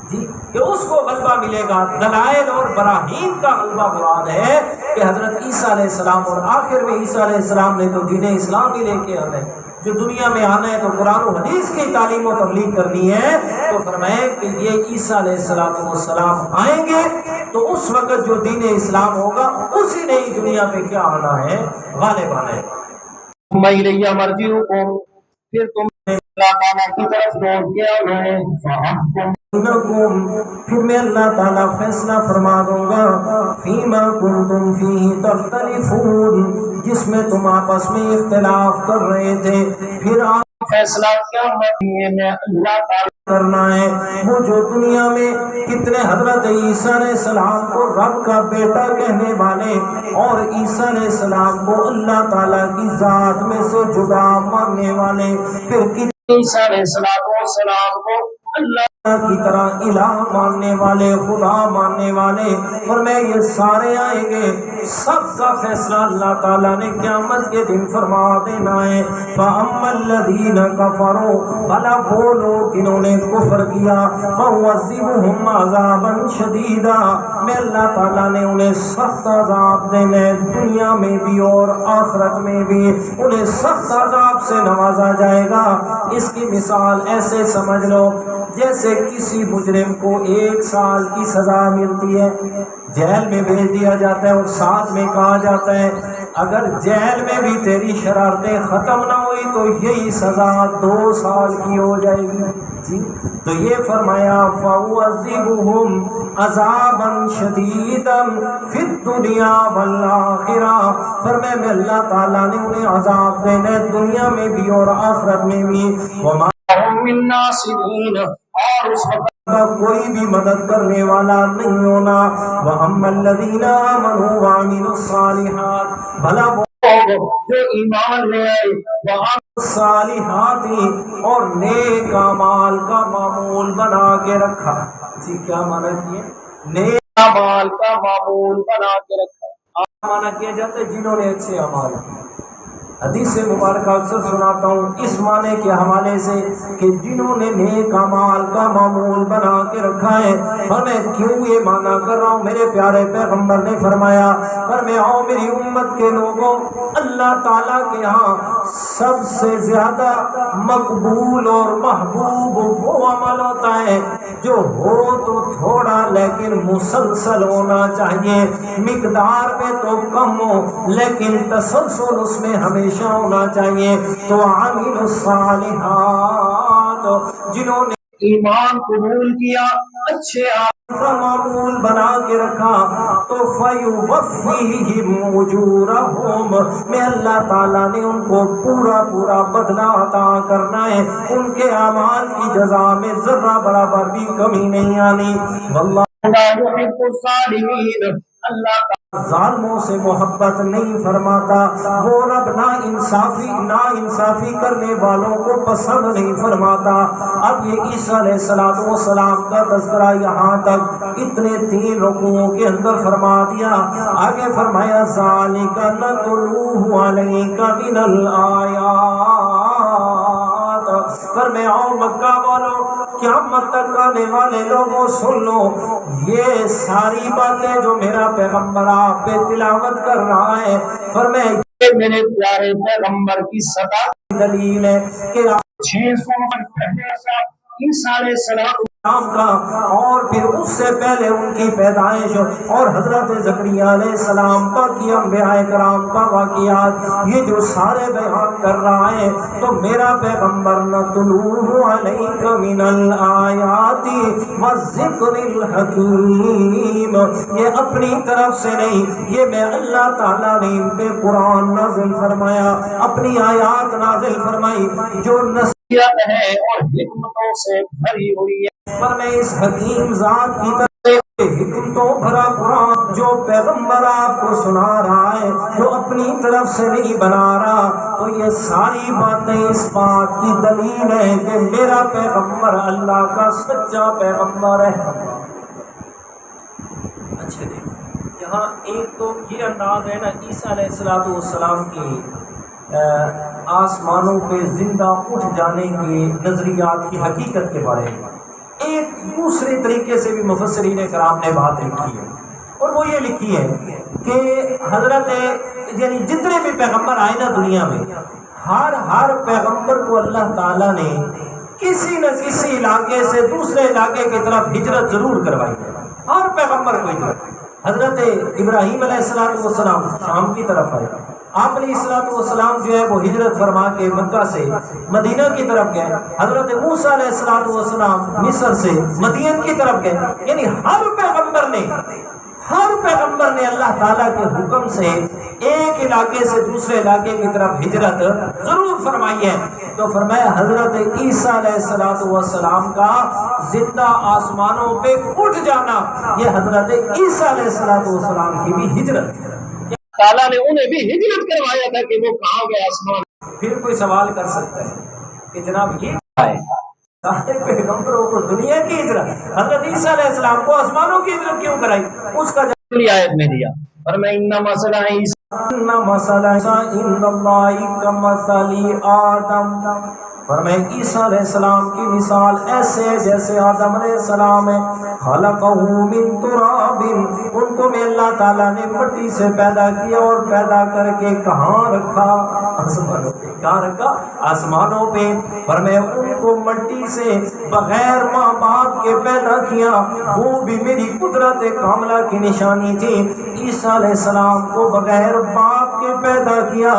جی کہ اس کو غلبہ ملے گا۔ دلائل اور براہین کا غلبہ مراد ہے کہ حضرت عیسیٰ علیہ السلام، اور آخر میں عیسیٰ علیہ السلام نے تو دین اسلام ہی لے کے آنا ہے، جو دنیا میں آنا ہے تو قرآن و حدیث کی تعلیم و تبلیغ کرنی ہے، تو فرمائے کہ یہ عیسیٰ علیہ السلام آئیں گے تو اس وقت جو دین اسلام ہوگا اسی نے ہی دنیا پہ کیا آنا ہے؟ غالب آنا ہے۔ میں مرجعکم، پھر تم اللہ تعالیٰ کی طرف لوٹ گیا انہیں پھر میں اللہ تعالیٰ فیصلہ فرما دوں گا فیما کنتم فیہ تختلفون، جس میں تم آپس میں اختلاف کر رہے تھے، پھر آپ فیصلہ کیا میں اللہ تعالیٰ کرنا ہے۔ وہ جو دنیا میں کتنے حضرت عیسیٰ علیہ السلام کو رب کا بیٹا کہنے والے اور عیسیٰ علیہ السلام کو اللہ تعالیٰ کی ذات میں سے جدا ماننے والے، پھر کتنے عیسیٰ علیہ السلام کو اللہ کی طرح الہ ماننے والے، خدا ماننے والے، اور میں یہ سارے آئیں گے، سب کا فیصلہ اللہ تعالیٰ نے قیامت کے دن فرما دینا ہے۔ فَأَمَّا الَّذِينَ كَفَرُوا، بھلا وہ لوگ جنہوں نے کفر کیا، فَأُعَذِّبُهُمْ عَذَابًا شَدِيدًا، میں اللہ تعالیٰ نے انہیں سخت عذاب دینا ہے، دنیا میں بھی اور آخرت میں بھی انہیں سخت عذاب سے نوازا جائے گا۔ اس کی مثال ایسے سمجھ لو جیسے کسی مجرم کو 1 سال کی سزا ملتی ہے، جیل میں بھیج دیا جاتا ہے، اور ساتھ میں کہا جاتا ہے اگر جیل میں بھی تیری شرارتیں ختم نہ ہوئی تو یہی سزا 2 سال کی ہو جائے گی۔ جی تو یہ فرمایا فَأُعَذِّبُهُمْ عَذَابًا شَدِيدًا فِي الدُّنْيَا وَالْآخِرَةِ، فرمایا میں اللہ تعالیٰ نے انہیں عذاب دینا ہے دنیا میں بھی اور آخرت میں بھی، وَمَا ہم من ناصرین، اور اس وقت کا کوئی بھی مدد کرنے والا نہیں ہونا۔ وَأَمَّا الَّذِينَ آمَنُوا وَعَمِلُوا الصَّالِحَاتِ، بھلا وہ جو ایمان لے آئے وہاں صالحات اور نیک اعمال کا معمول بنا کے رکھا۔ جی کیا معنی کیے؟ نیک اعمال کا معمول بنا کے رکھا۔ معنی کیا جاتا ہے جنہوں نے اچھے اعمال کیے۔ حدیث مبارکہ اکثر سناتا ہوں اس معنی کے حوالے سے کہ جنہوں نے نیک اعمال کا معمول بنا کے رکھا ہے۔ اور میں کیوں یہ معنی کر رہا ہوں، میرے پیارے پیغمبر نے فرمایا آؤ میری امت کے لوگوں، اللہ تعالیٰ کے ہاں سب سے زیادہ مقبول اور محبوب وہ عمل ہوتا ہے جو ہو تو تھوڑا لیکن مسلسل ہونا چاہیے، مقدار میں تو کم ہو لیکن تسلسل اس میں ہمیشہ ہونا چاہیے۔ تو عامل الصالحات، جنہوں نے ایمان قبول کیا، اچھے کا معمول بنا کے رکھا، تو فَيُوَفِّيهِمْ أُجُورَهُمْ، میں اللہ تعالیٰ نے ان کو پورا پورا بدلہ عطا کرنا ہے، ان کے اعمال کی جزا میں ذرہ برابر بھی کمی نہیں آنی۔ واللہ لا يحب الظالمین، اللہ ظالموں سے محبت نہیں فرماتا، وہ رب نا انصافی کرنے والوں کو پسند نہیں فرماتا۔ اب یہ عیسیٰ علیہ السلام کا تذکرہ یہاں تک اتنے 3 رکوعوں کے اندر فرما دیا۔ آگے فرمایا ذالک نتلوہ علیک من الآیات، فرمایا مکہ والوں قیامت تک آنے والے لوگوں سن لو، یہ ساری باتیں جو میرا پیغمبر آپ پہ تلاوت کر رہا ہے، فرمایا یہ میرے پیارے پیغمبر کی صدا دلیل ہے کہ 600 عیسیٰ علیہ السلام کا، اور پھر اس سے پہلے ان کی پیدائش اور حضرت زکریا علیہ السلام باقی انبیاء کرام کا واقعات، یہ جو سارے بیان کر رہا ہے، تو میرا پیغمبر نتلوہ علیک من الآیات والذکر الحکیم، یہ اپنی طرف سے نہیں، یہ میں اللہ تعالیٰ نے ان پہ قرآن نازل فرمایا، اپنی آیات نازل فرمائی جو نصیحت ہے اور حکمتوں سے بھری ہوئی ہے۔ پر میں اس حکیم ذات کی طرف سے حکمتوں بھرا قرآن جو پیغمبر آپ کو سنا رہا ہے، جو اپنی طرف سے نہیں بنا رہا، تو یہ ساری باتیں اس بات کی دلیل ہے کہ میرا پیغمبر اللہ کا سچا پیغمبر ہے۔ اچھا جی، یہاں ایک تو یہ انداز ہے نا عیسیٰ علیہ السلام کی آسمانوں پہ زندہ اٹھ جانے کے نظریات کی حقیقت کے بارے میں، ایک دوسرے طریقے سے بھی مفسرین کرام نے بات لکھی ہے، اور وہ یہ لکھی ہے کہ حضرت یعنی جتنے بھی پیغمبر آئے نا دنیا میں، ہر پیغمبر کو اللہ تعالیٰ نے کسی نہ کسی علاقے سے دوسرے علاقے کی طرف ہجرت ضرور کروائی ہے، ہر پیغمبر کو ہجرت۔ حضرت ابراہیم علیہ السلام شام کی طرف آئے، آپ علیہ السلام جو ہے وہ ہجرت فرما کے مکہ سے مدینہ کی طرف گئے، حضرت موسیٰ علیہ السلام مصر سے مدین کی طرف گئے، یعنی ہر پیغمبر نے اللہ تعالیٰ کے حکم سے ایک علاقے سے دوسرے علاقے کی طرف ہجرت ضرور فرمائی ہے۔ تو فرمایا حضرت عیسیٰ علیہ السلام کا زندہ آسمانوں پہ اٹھ جانا، یہ حضرت عیسیٰ علیہ السلام کی بھی ہجرت ہے۔ تعالیٰ نے انہیں بھی ہجرت کروایا تھا کہ وہ کہاں گئے آسمان۔ پھر کوئی سوال کر سکتا ہے کہ جناب یہ کیا ہے؟ سارے پیغمبروں کو دنیا کی ہجرت، حضرت عیسیٰ علیہ السلام کو آسمانوں کی ہجرت کیوں کرائی؟ اس کا اگلی آیت میں دیا، فرمایا ان مثل عیسیٰ عند اللہ کمثل آدم، فرمایا عیسیٰ علیہ السلام کی مثال ایسے ہے جیسے آدم علیہ السلام ہے، خلقہ من تراب، ان کو میں اللہ تعالیٰ نے مٹی سے پیدا کیا اور پیدا کر کے کہاں رکھا؟ آسمانوں پہ۔ کہاں رکھا؟ آسمانوں پہ۔ فرمایا ان کو مٹی سے بغیر ماں باپ کے پیدا کیا، وہ بھی میری قدرت کاملہ کی نشانی تھی۔ عیسیٰ علیہ السلام کو بغیر باپ کے پیدا کیا،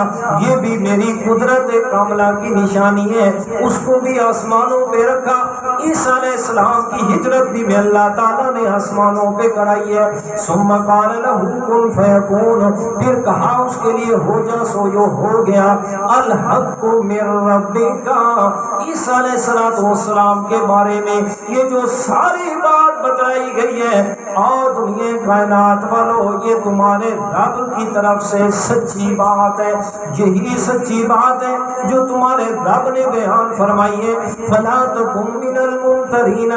یہ بھی میری قدرت کاملہ کی نشانی ہے، اس کو بھی آسمانوں پہ رکھا۔ عیسیٰ علیہ السلام کی ہجرت بھی میں اللہ تعالیٰ نے آسمانوں پہ کرائی ہے۔ ثم قال له کن فیکون، پھر کہا اس کے لیے ہو جا سو جو ہو گیا۔ الحق من ربک، عیسیٰ علیہ السلام کے بارے میں یہ جو ساری بات بتائی گئی ہے، اور دنیا کائنات والوں یہ تمہارے رب کی طرف سے سچی بات ہے، یہی سچی بات ہے جو تمہارے رب نے بیان فرمائی ہے۔ فلا تکن من الممترین،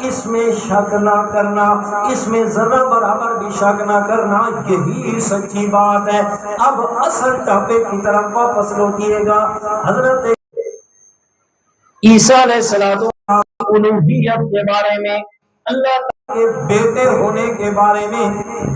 اس میں شک نہ کرنا، اس میں ذرہ برابر بھی شک نہ کرنا، یہی سچی بات ہے۔ اب اصل ٹاپک کی طرف واپس لوٹیے گا۔ حضرت عیسیٰ علیہ السلام الوہیت کے بارے میں، اللہ کے بیٹے ہونے کے بارے میں،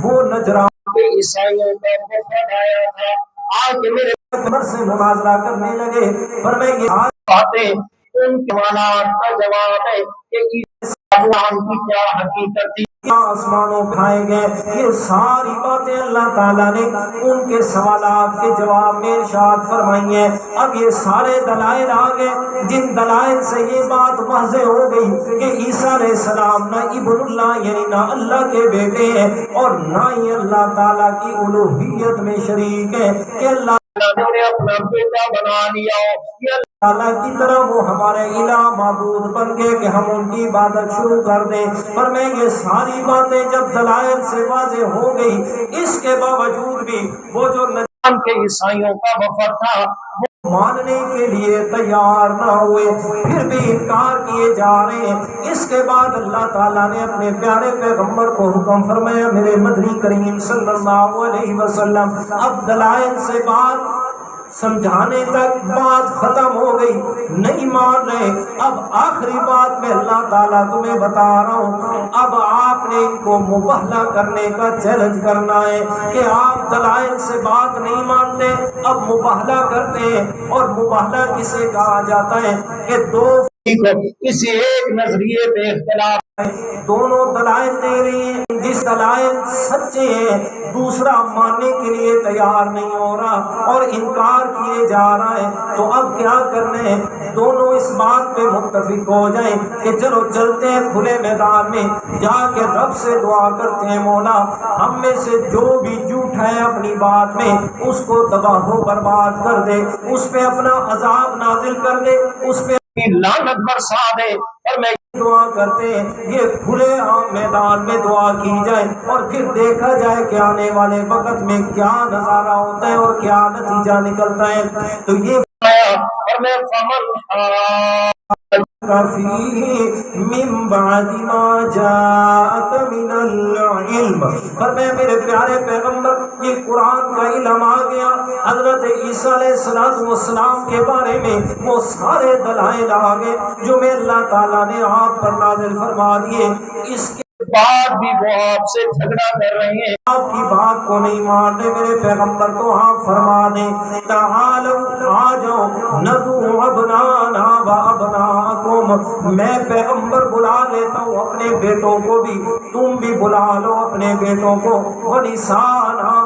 وہ نجران کے عیسائیوں کا وفد آیا تھا، آج میرے عمر سے مناظرہ کرنے لگے، فرمائے یہ باتیں ان کے سوالات کا جواب ہے کہ عیسیٰ کی کیا حقیقت تھی، کیا آسمانوں کھائے گئے، یہ ساری باتیں اللہ تعالیٰ نے ان کے سوالات کے جواب میں ارشاد فرمائی ہیں۔ اب یہ سارے دلائل آگئے، جن دلائل سے یہ بات واضح ہو گئی کہ عیسیٰ علیہ السلام نہ ابن اللہ یعنی نہ اللہ کے بیٹے ہیں، اور نہ ہی اللہ تعالیٰ کی الوہیت میں شریک ہے کہ اللہ نے اپنا بیٹا بنا لیا، یہ اللہ کی طرح وہ ہمارے الہ معبود بن گئے کہ ہم ان کی عبادت شروع کر دیں۔ پر میں یہ ساری باتیں جب دلائل سے واضح ہو گئی، اس کے باوجود بھی وہ جو نجران کے عیسائیوں کا وفد تھا وہ ماننے کے لیے تیار نہ ہوئے، پھر بھی انکار کیے جا رہے ہیں۔ اس کے بعد اللہ تعالیٰ نے اپنے پیارے پیغمبر کو حکم فرمایا، میرے مدنی کریم صلی اللہ علیہ وسلم، اب دلائل سے بات سمجھانے تک بات ختم ہو گئی، نہیں مان رہے، اب آخری بات میں اللہ تعالیٰ تمہیں بتا رہا ہوں، اب آپ نے ان کو مباہلہ کرنے کا چیلنج کرنا ہے کہ آپ دلائل سے بات نہیں مانتے، اب مباہلہ کرتے ہیں، اور مباہلہ کسے کہا جاتا ہے کہ دو کسی ایک نظریے پہ اختلاف، دونوں دلائل دے رہی ہیں، جس دلائل سچے ہیں دوسرا ماننے کے لیے تیار نہیں ہو رہا اور انکار کیے جا رہا ہے، تو اب کیا کرنا ہے؟ دونوں اس بات پہ متفق ہو جائیں کہ چلو چلتے ہیں کھلے میدان میں، جا کے رب سے دعا کرتے ہیں، مولا ہم میں سے جو بھی جھوٹا ہے اپنی بات میں اس کو تباہ و برباد کر دے، اس پہ اپنا عذاب نازل کر دے، اس پہ لعنت برسا دے۔ اور میں دعا کرتے ہیں یہ کھلے عام میدان میں دعا کی جائے، اور پھر دیکھا جائے کہ آنے والے وقت میں کیا نظارہ ہوتا ہے اور کیا نتیجہ نکلتا ہے۔ تو یہ اور میں فمن من بعد ما جاءك من العلم، فرمایا میرے پیارے پیغمبر یہ قرآن کا علم آ گیا، حضرت عیسیٰ علیہ السلام کے بارے میں وہ سارے دلائل آ گئے جو میں اللہ تعالیٰ نے آپ پر نازل فرما دیے، اس کے بعد بھی وہ آپ سے جھگڑا کر رہے ہیں، آپ کی بات کو نہیں مان رہے، میرے پیغمبر کو آپ فرما دیں تعالوا آ جاؤ ندعو ابنانا و ابناکم، میں پیغمبر بلا لیتا ہوں اپنے بیٹوں کو بھی، تم بھی بلا لو اپنے بیٹوں کو، ونسانا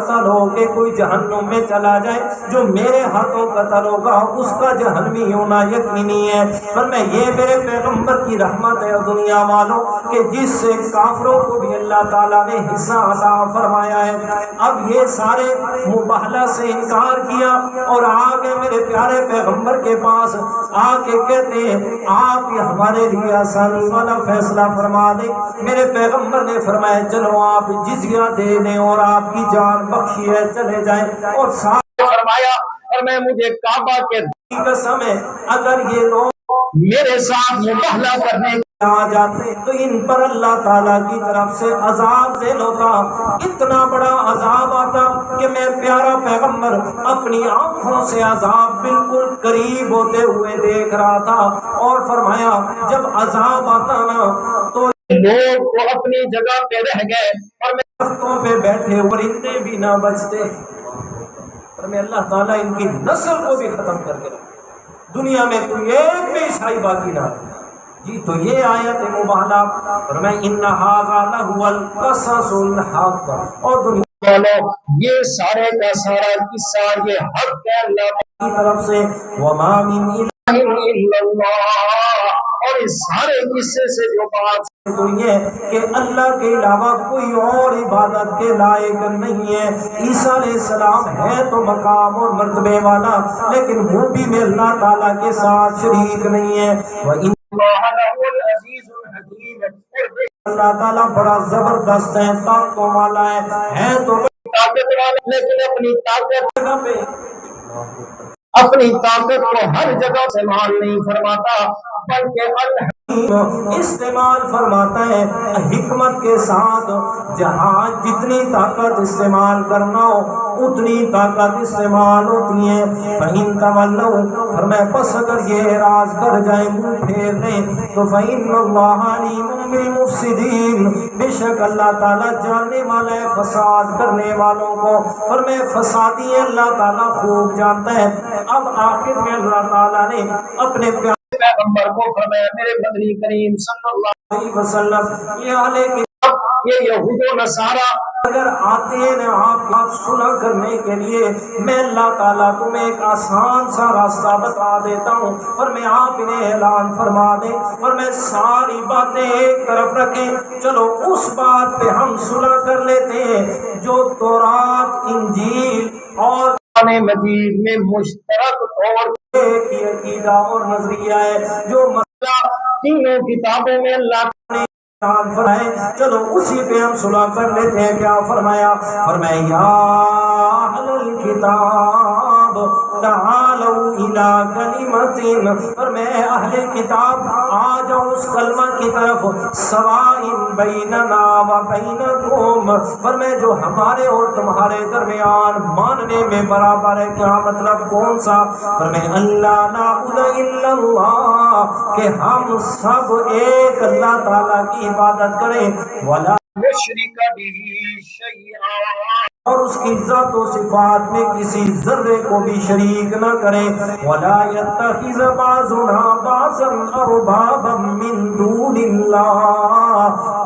قتل ہو کے کوئی جہنم میں چلا جائے، جو میرے ہاتھوں قتل ہوگا اس کا جہنمی ہونا یقینی ہے۔ پر میں یہ میرے پیغمبر کی رحمت ہے دنیا والوں کہ جس سے کافروں کو بھی اللہ تعالیٰ نے حصہ عطا فرمایا ہے۔ اب یہ سارے مباہلہ سے انکار کیا اور آگے میرے پیارے پیغمبر کے پاس آ کے کہتے ہیں آپ یہ ہمارے لیے آسانی والا فیصلہ فرما دیں۔ میرے پیغمبر نے فرمایا چلو آپ جزیہ دے دیں اور آپ کی جان بخشی ہے، چلے جائیں۔ اور ساتھ فرمایا اور میں مجھے کعبہ کے قسم ہے اگر یہ لوگ میرے ساتھ مباہلہ کرنے آ جاتے تو ان پر اللہ تعالیٰ کی طرف سے عذاب نازل ہوتا، اتنا بڑا عذاب آتا کہ میں پیارا پیغمبر اپنی آنکھوں سے عذاب بالکل قریب ہوتے ہوئے دیکھ رہا تھا۔ اور فرمایا جب عذاب آتا نا تو لوگ وہ اپنی جگہ پہ رہ گئے اور میں درختوں پہ بیٹھے پرندے بھی نہ بچتے، اور میں اللہ تعالیٰ ان کی نسل کو بھی ختم کر کے رکھے، دنیا میں کوئی ایک بھی عیسائی باقی نہ رہے۔ جی تو یہ آیت مباہلہ اور میں ان ھذا لہو القصص الحق، اور دنیا والوں یہ سارے کا سارا قصہ یہ حق ہے اللہ کی طرف سے، وما من الہ الا اللہ، اور اس سارے قصے سے جو بات تو یہ کہ اللہ کے علاوہ کوئی اور عبادت کے لائق نہیں ہے۔ عیسیٰ علیہ السلام ہے تو مقام اور مرتبے والا، لیکن وہ بھی میں اللہ تعالیٰ کے ساتھ شریک نہیں ہے۔ وَإِنَّ اللہ لہو العزیز الحکیم، اللہ تعالیٰ بڑا زبردست ہے، طاقتوں والا ہے تو طاقت والا، لیکن اپنی طاقت جگہ پہ اپنی طاقت کو ہر جگہ استعمال نہیں فرماتا، بلکہ استعمال فرماتا ہے حکمت کے ساتھ۔ جہاں جتنی طاقت استعمال کرنا ہو اتنی طاقت استعمال ہوتی ہے۔ فَإِن تَوَلَّوْا، فرمایا پس اگر یہ اعراض کر جائیں منہ پھیر لیں تو فَإِنَّ اللَّهَ عَلِيمٌ بِالْمُفْسِدِينَ، بے شک اللہ تعالیٰ جاننے والا ہے فساد کرنے والوں کو۔ فرمایا فسادی اللہ تعالیٰ خوب جانتا ہے۔ اب آخر میں اللہ تعالیٰ نے اپنے پیغمبر کو فرمایا میرے مدنی کریم صلی اللہ علیہ وسلم یہ حالے کہ یہ یہود و نصارہ اگر آتے ہیں آپ صلح کرنے کے لیے، میں اللہ تعالیٰ تمہیں ایک آسان سا راستہ بتا دیتا ہوں، اور میں آپ انہیں اعلان فرما دیں، اور میں ساری باتیں ایک طرف رکھیں، چلو اس بات پہ ہم صلح کر لیتے ہیں جو تورات، انجیل اور قرآن مجید میں مشترک طور ایک ہی عقیدہ اور نظریہ ہے، جو مسئلہ تینوں کتابوں میں اللہ نے فرمائے، چلو اسی پہ ہم صلح کر لیتے ہیں۔ کیا فرمایا؟ فرمایا یا اہل الکتاب تعالوا الی کلمۃ، اور میں اہل کتاب آ جاؤ اس کلمہ کی طرف، سواء بیننا و بینکم، فرمایا جو ہمارے اور تمہارے درمیان ماننے میں برابر ہے۔ کیا مطلب کون سا؟ فرمایا اللہ نعبد الا اللہ، کہ ہم سب ایک اللہ تعالیٰ کی عبادت کریں، ولا نشرک به شیئا، اور اس کی ذات و صفات میں کسی ذرے کو بھی شریک نہ کریں، ولا يتخذ بعضنا بعضا اربابا من دون اللہ،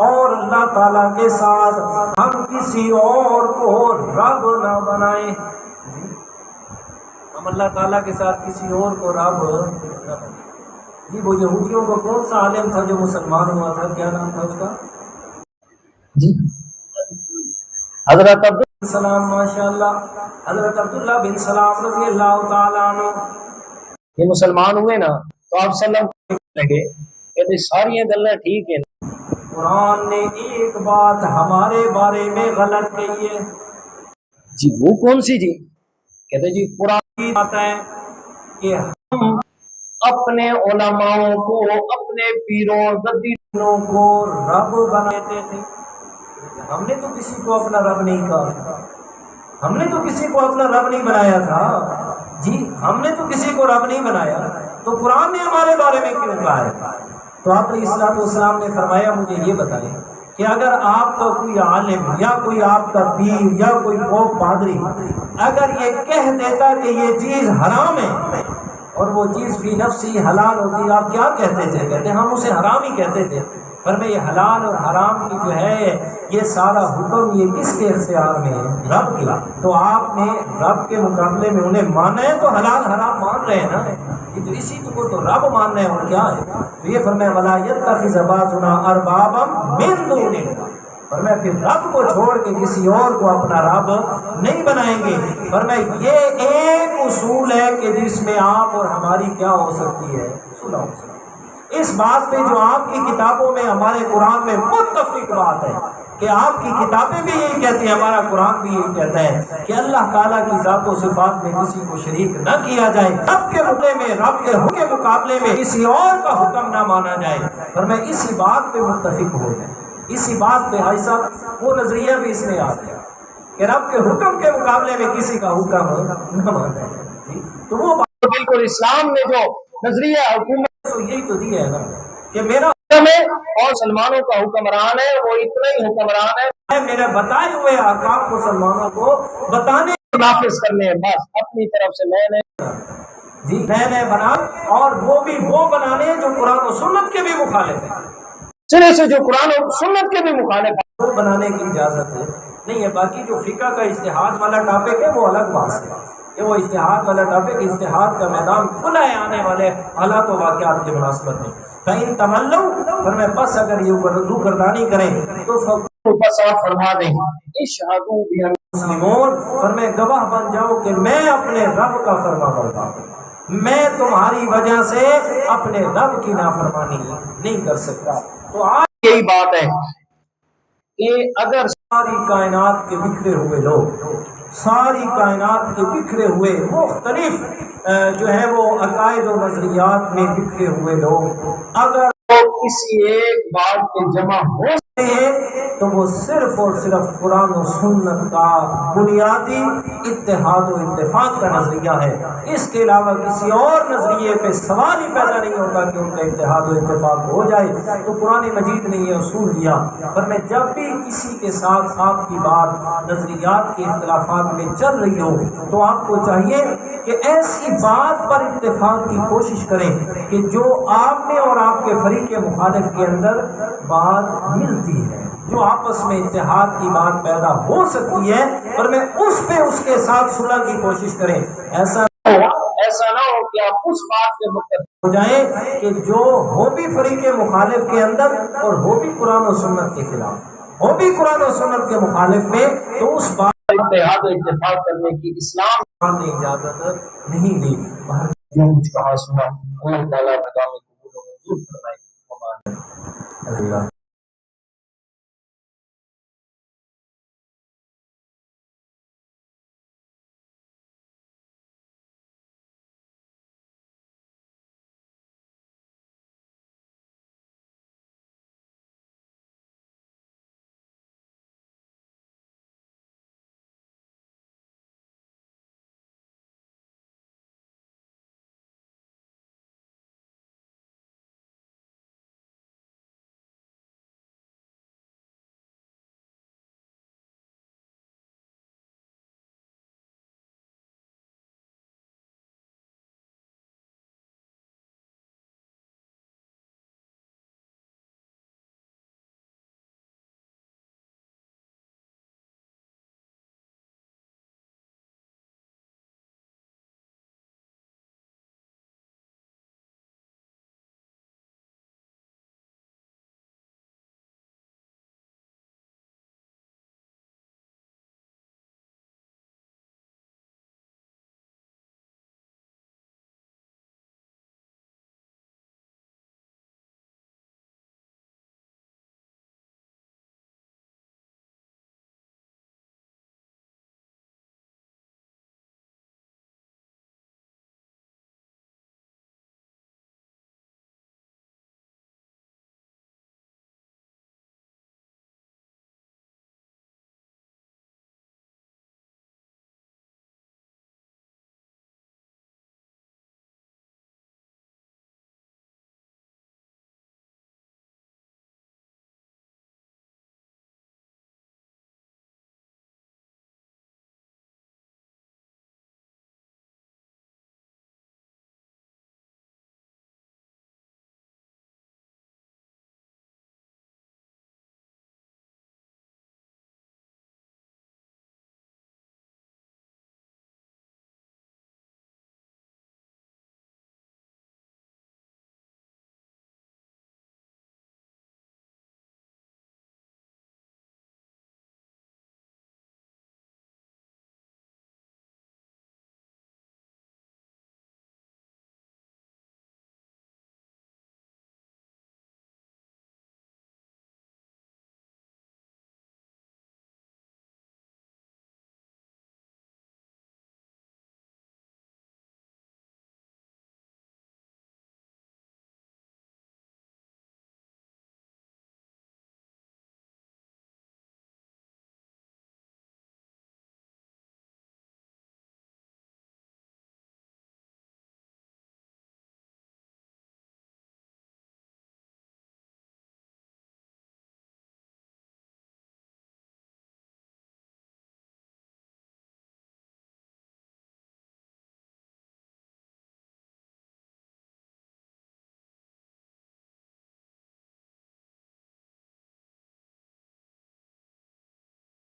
اور اللہ تعالیٰ کے ساتھ ہم کسی اور کو رب نہ بنائیں۔ ہم اللہ تعالیٰ کے ساتھ کسی اور کو رب نہ بنائیں۔ جی وہ یہودیوں کو کون سا عالم تھا جو مسلمان ہوا تھا، کیا نام تھا اس کا؟ جی حضرت عبد سلام، ماشاء اللہ، حضرت عبداللہ بن سلام رضی اللہ تعالیٰ عنہ یہ مسلمان ہوئے نا تو آپ صلی اللہ علیہ وسلم لگے کہ ساری گلیں ٹھیک ہیں، قرآن نے ایک بات ہمارے بارے میں غلط کہی ہے۔ جی وہ کون سی؟ جی کہتے جی قرآن کی بات ہے کہ ہم اپنے علماء کو، اپنے پیروں گدیوں کو رب بناتے تھے۔ ہم نے تو کسی کو اپنا رب نہیں کہا، ہم نے تو کسی کو اپنا رب نہیں بنایا تھا۔ جی ہم نے تو کسی کو رب نہیں بنایا، تو قرآن نے ہمارے بارے میں کیوں کہا ہے؟ تو آپ علیہ الصلوۃ والسلام نے فرمایا مجھے یہ بتائیں کہ اگر آپ کا کوئی عالم یا کوئی آپ کا پیر یا کوئی پوپ پادری اگر یہ کہہ دیتا کہ یہ چیز حرام ہے اور وہ چیز فی نفسی حلال ہوتی، آپ کیا کہتے تھے؟ کہتے ہم اسے حرام ہی کہتے تھے۔ فرمایا یہ حلال اور حرام کی جو ہے یہ سارا حکم یہ کس کے اختیار میں ہے؟ رب کے۔ تو آپ نے رب کے مقابلے میں انہیں مانا ہے تو حلال حرام مان رہے ہیں نا، یہ تو اسی کو تو رب ماننا ہے اور کیا ہے۔ تو یہ فرمایا وَلَا يَتَّخِذَ بَعْضُنَا أَرْبَابًا مِّن دُونِ اللَّهِ، فرمایا پھر رب کو چھوڑ کے کسی اور کو اپنا رب نہیں بنائیں گے۔ فرمایا یہ ایک اصول ہے کہ جس میں آپ اور ہماری کیا ہو سکتی ہے، صلح ہو سکتی ہے۔ اس بات پہ جو آپ کی کتابوں میں ہمارے قرآن میں متفق بات ہے کہ آپ کی کتابیں بھی یہی کہتی ہیں، ہمارا قرآن بھی یہی کہتا ہے کہ اللہ تعالیٰ کی ذات و صفات میں کسی کو شریک نہ کیا جائے، رب کے مقابلے میں، رب کے حکم کے مقابلے میں کسی اور کا حکم نہ مانا جائے۔ فرمایا اسی بات پہ متفق ہو جائے، اسی بات پہ بھائی صاحب وہ نظریہ بھی اس میں آ گیا کہ رب کے حکم کے مقابلے میں کسی کا حکم نہ مانا جائے۔ تو وہ بات بالکل اسلام نے جو نظریہ حکومت تو یہی تو دیا ہے نا کہ میرا حکم ہے اور مسلمانوں کا حکمران ہے، وہ اتنا ہی حکمران ہے، میرے بتائے ہوئے احکام مسلمانوں کو بتانے نافذ کرنے ہیں، بس اپنی طرف سے نئے نئے بنا، اور وہ بھی وہ بنانے جو قرآن و سنت کے بھی مخالف ہیں، سرے سے جو قرآن اور سنت کے بھی مخالف ہے وہ بنانے کی اجازت نہیں ہے۔ باقی جو فقہ کا اجتہاد والا ٹاپک ہے وہ الگ بات ہے، کہ وہ اجتہاد والا ٹاپک، اجتہاد کا میدان کھلا ہے آنے والے حالات و واقعات کی مناسبت میں۔ فَإِن تَوَلَّوْا، فرمایا بس اگر یہ روگردانی کریں تو بس آپ فرما دیں اشہدوا بِأَنَّا مسلمون، فرمایا گواہ بن جاؤ کہ میں اپنے رب کا فرما بردار ہوں، میں تمہاری وجہ سے اپنے رب کی نافرمانی نہیں کر سکتا۔ تو آج یہی بات ہے کہ اگر ساری کائنات کے بکھرے ہوئے لوگ، ساری کائنات کے بکھرے ہوئے مختلف جو ہے وہ عقائد و نظریات میں بکھرے ہوئے لوگ اگر وہ کسی ایک بات پہ جمع ہو ہیں تو وہ صرف اور صرف قرآن و سنت کا بنیادی اتحاد و اتفاق کا نظریہ ہے، اس کے علاوہ کسی اور نظریے پہ سوال ہی پیدا نہیں ہوتا کہ ان کا اتحاد و اتفاق ہو جائے۔ تو قرآن مجید نے یہ اصول دیا، پر میں جب بھی کسی کے ساتھ آپ کی بات نظریات کے اختلافات میں چل رہی ہو تو آپ کو چاہیے کہ ایسی بات پر اتفاق کی کوشش کریں کہ جو آپ میں اور آپ کے فریق مخالف کے اندر بات ملتی ہے، جو آپس میں اتحاد کی بات پیدا ہو سکتی ہے، پر میں اس پہ اس کے ساتھ صلح کی کوشش کریں۔ ایسا نہ ہو کہ آپ اس بات پہ متفق ہو جائیں کہ جو ہو بھی فریق مخالف کے اندر اور ہو بھی قرآن و سنت کے خلاف، ہو بھی قرآن و سنت کے مخالف میں، تو اس بات اتحاد و اتفاق کرنے کی اسلام نے اجازت نہیں دی۔ جو کچھ کہا سنا اللہ تعالیٰ قبول و منظور فرمائے۔ اللہ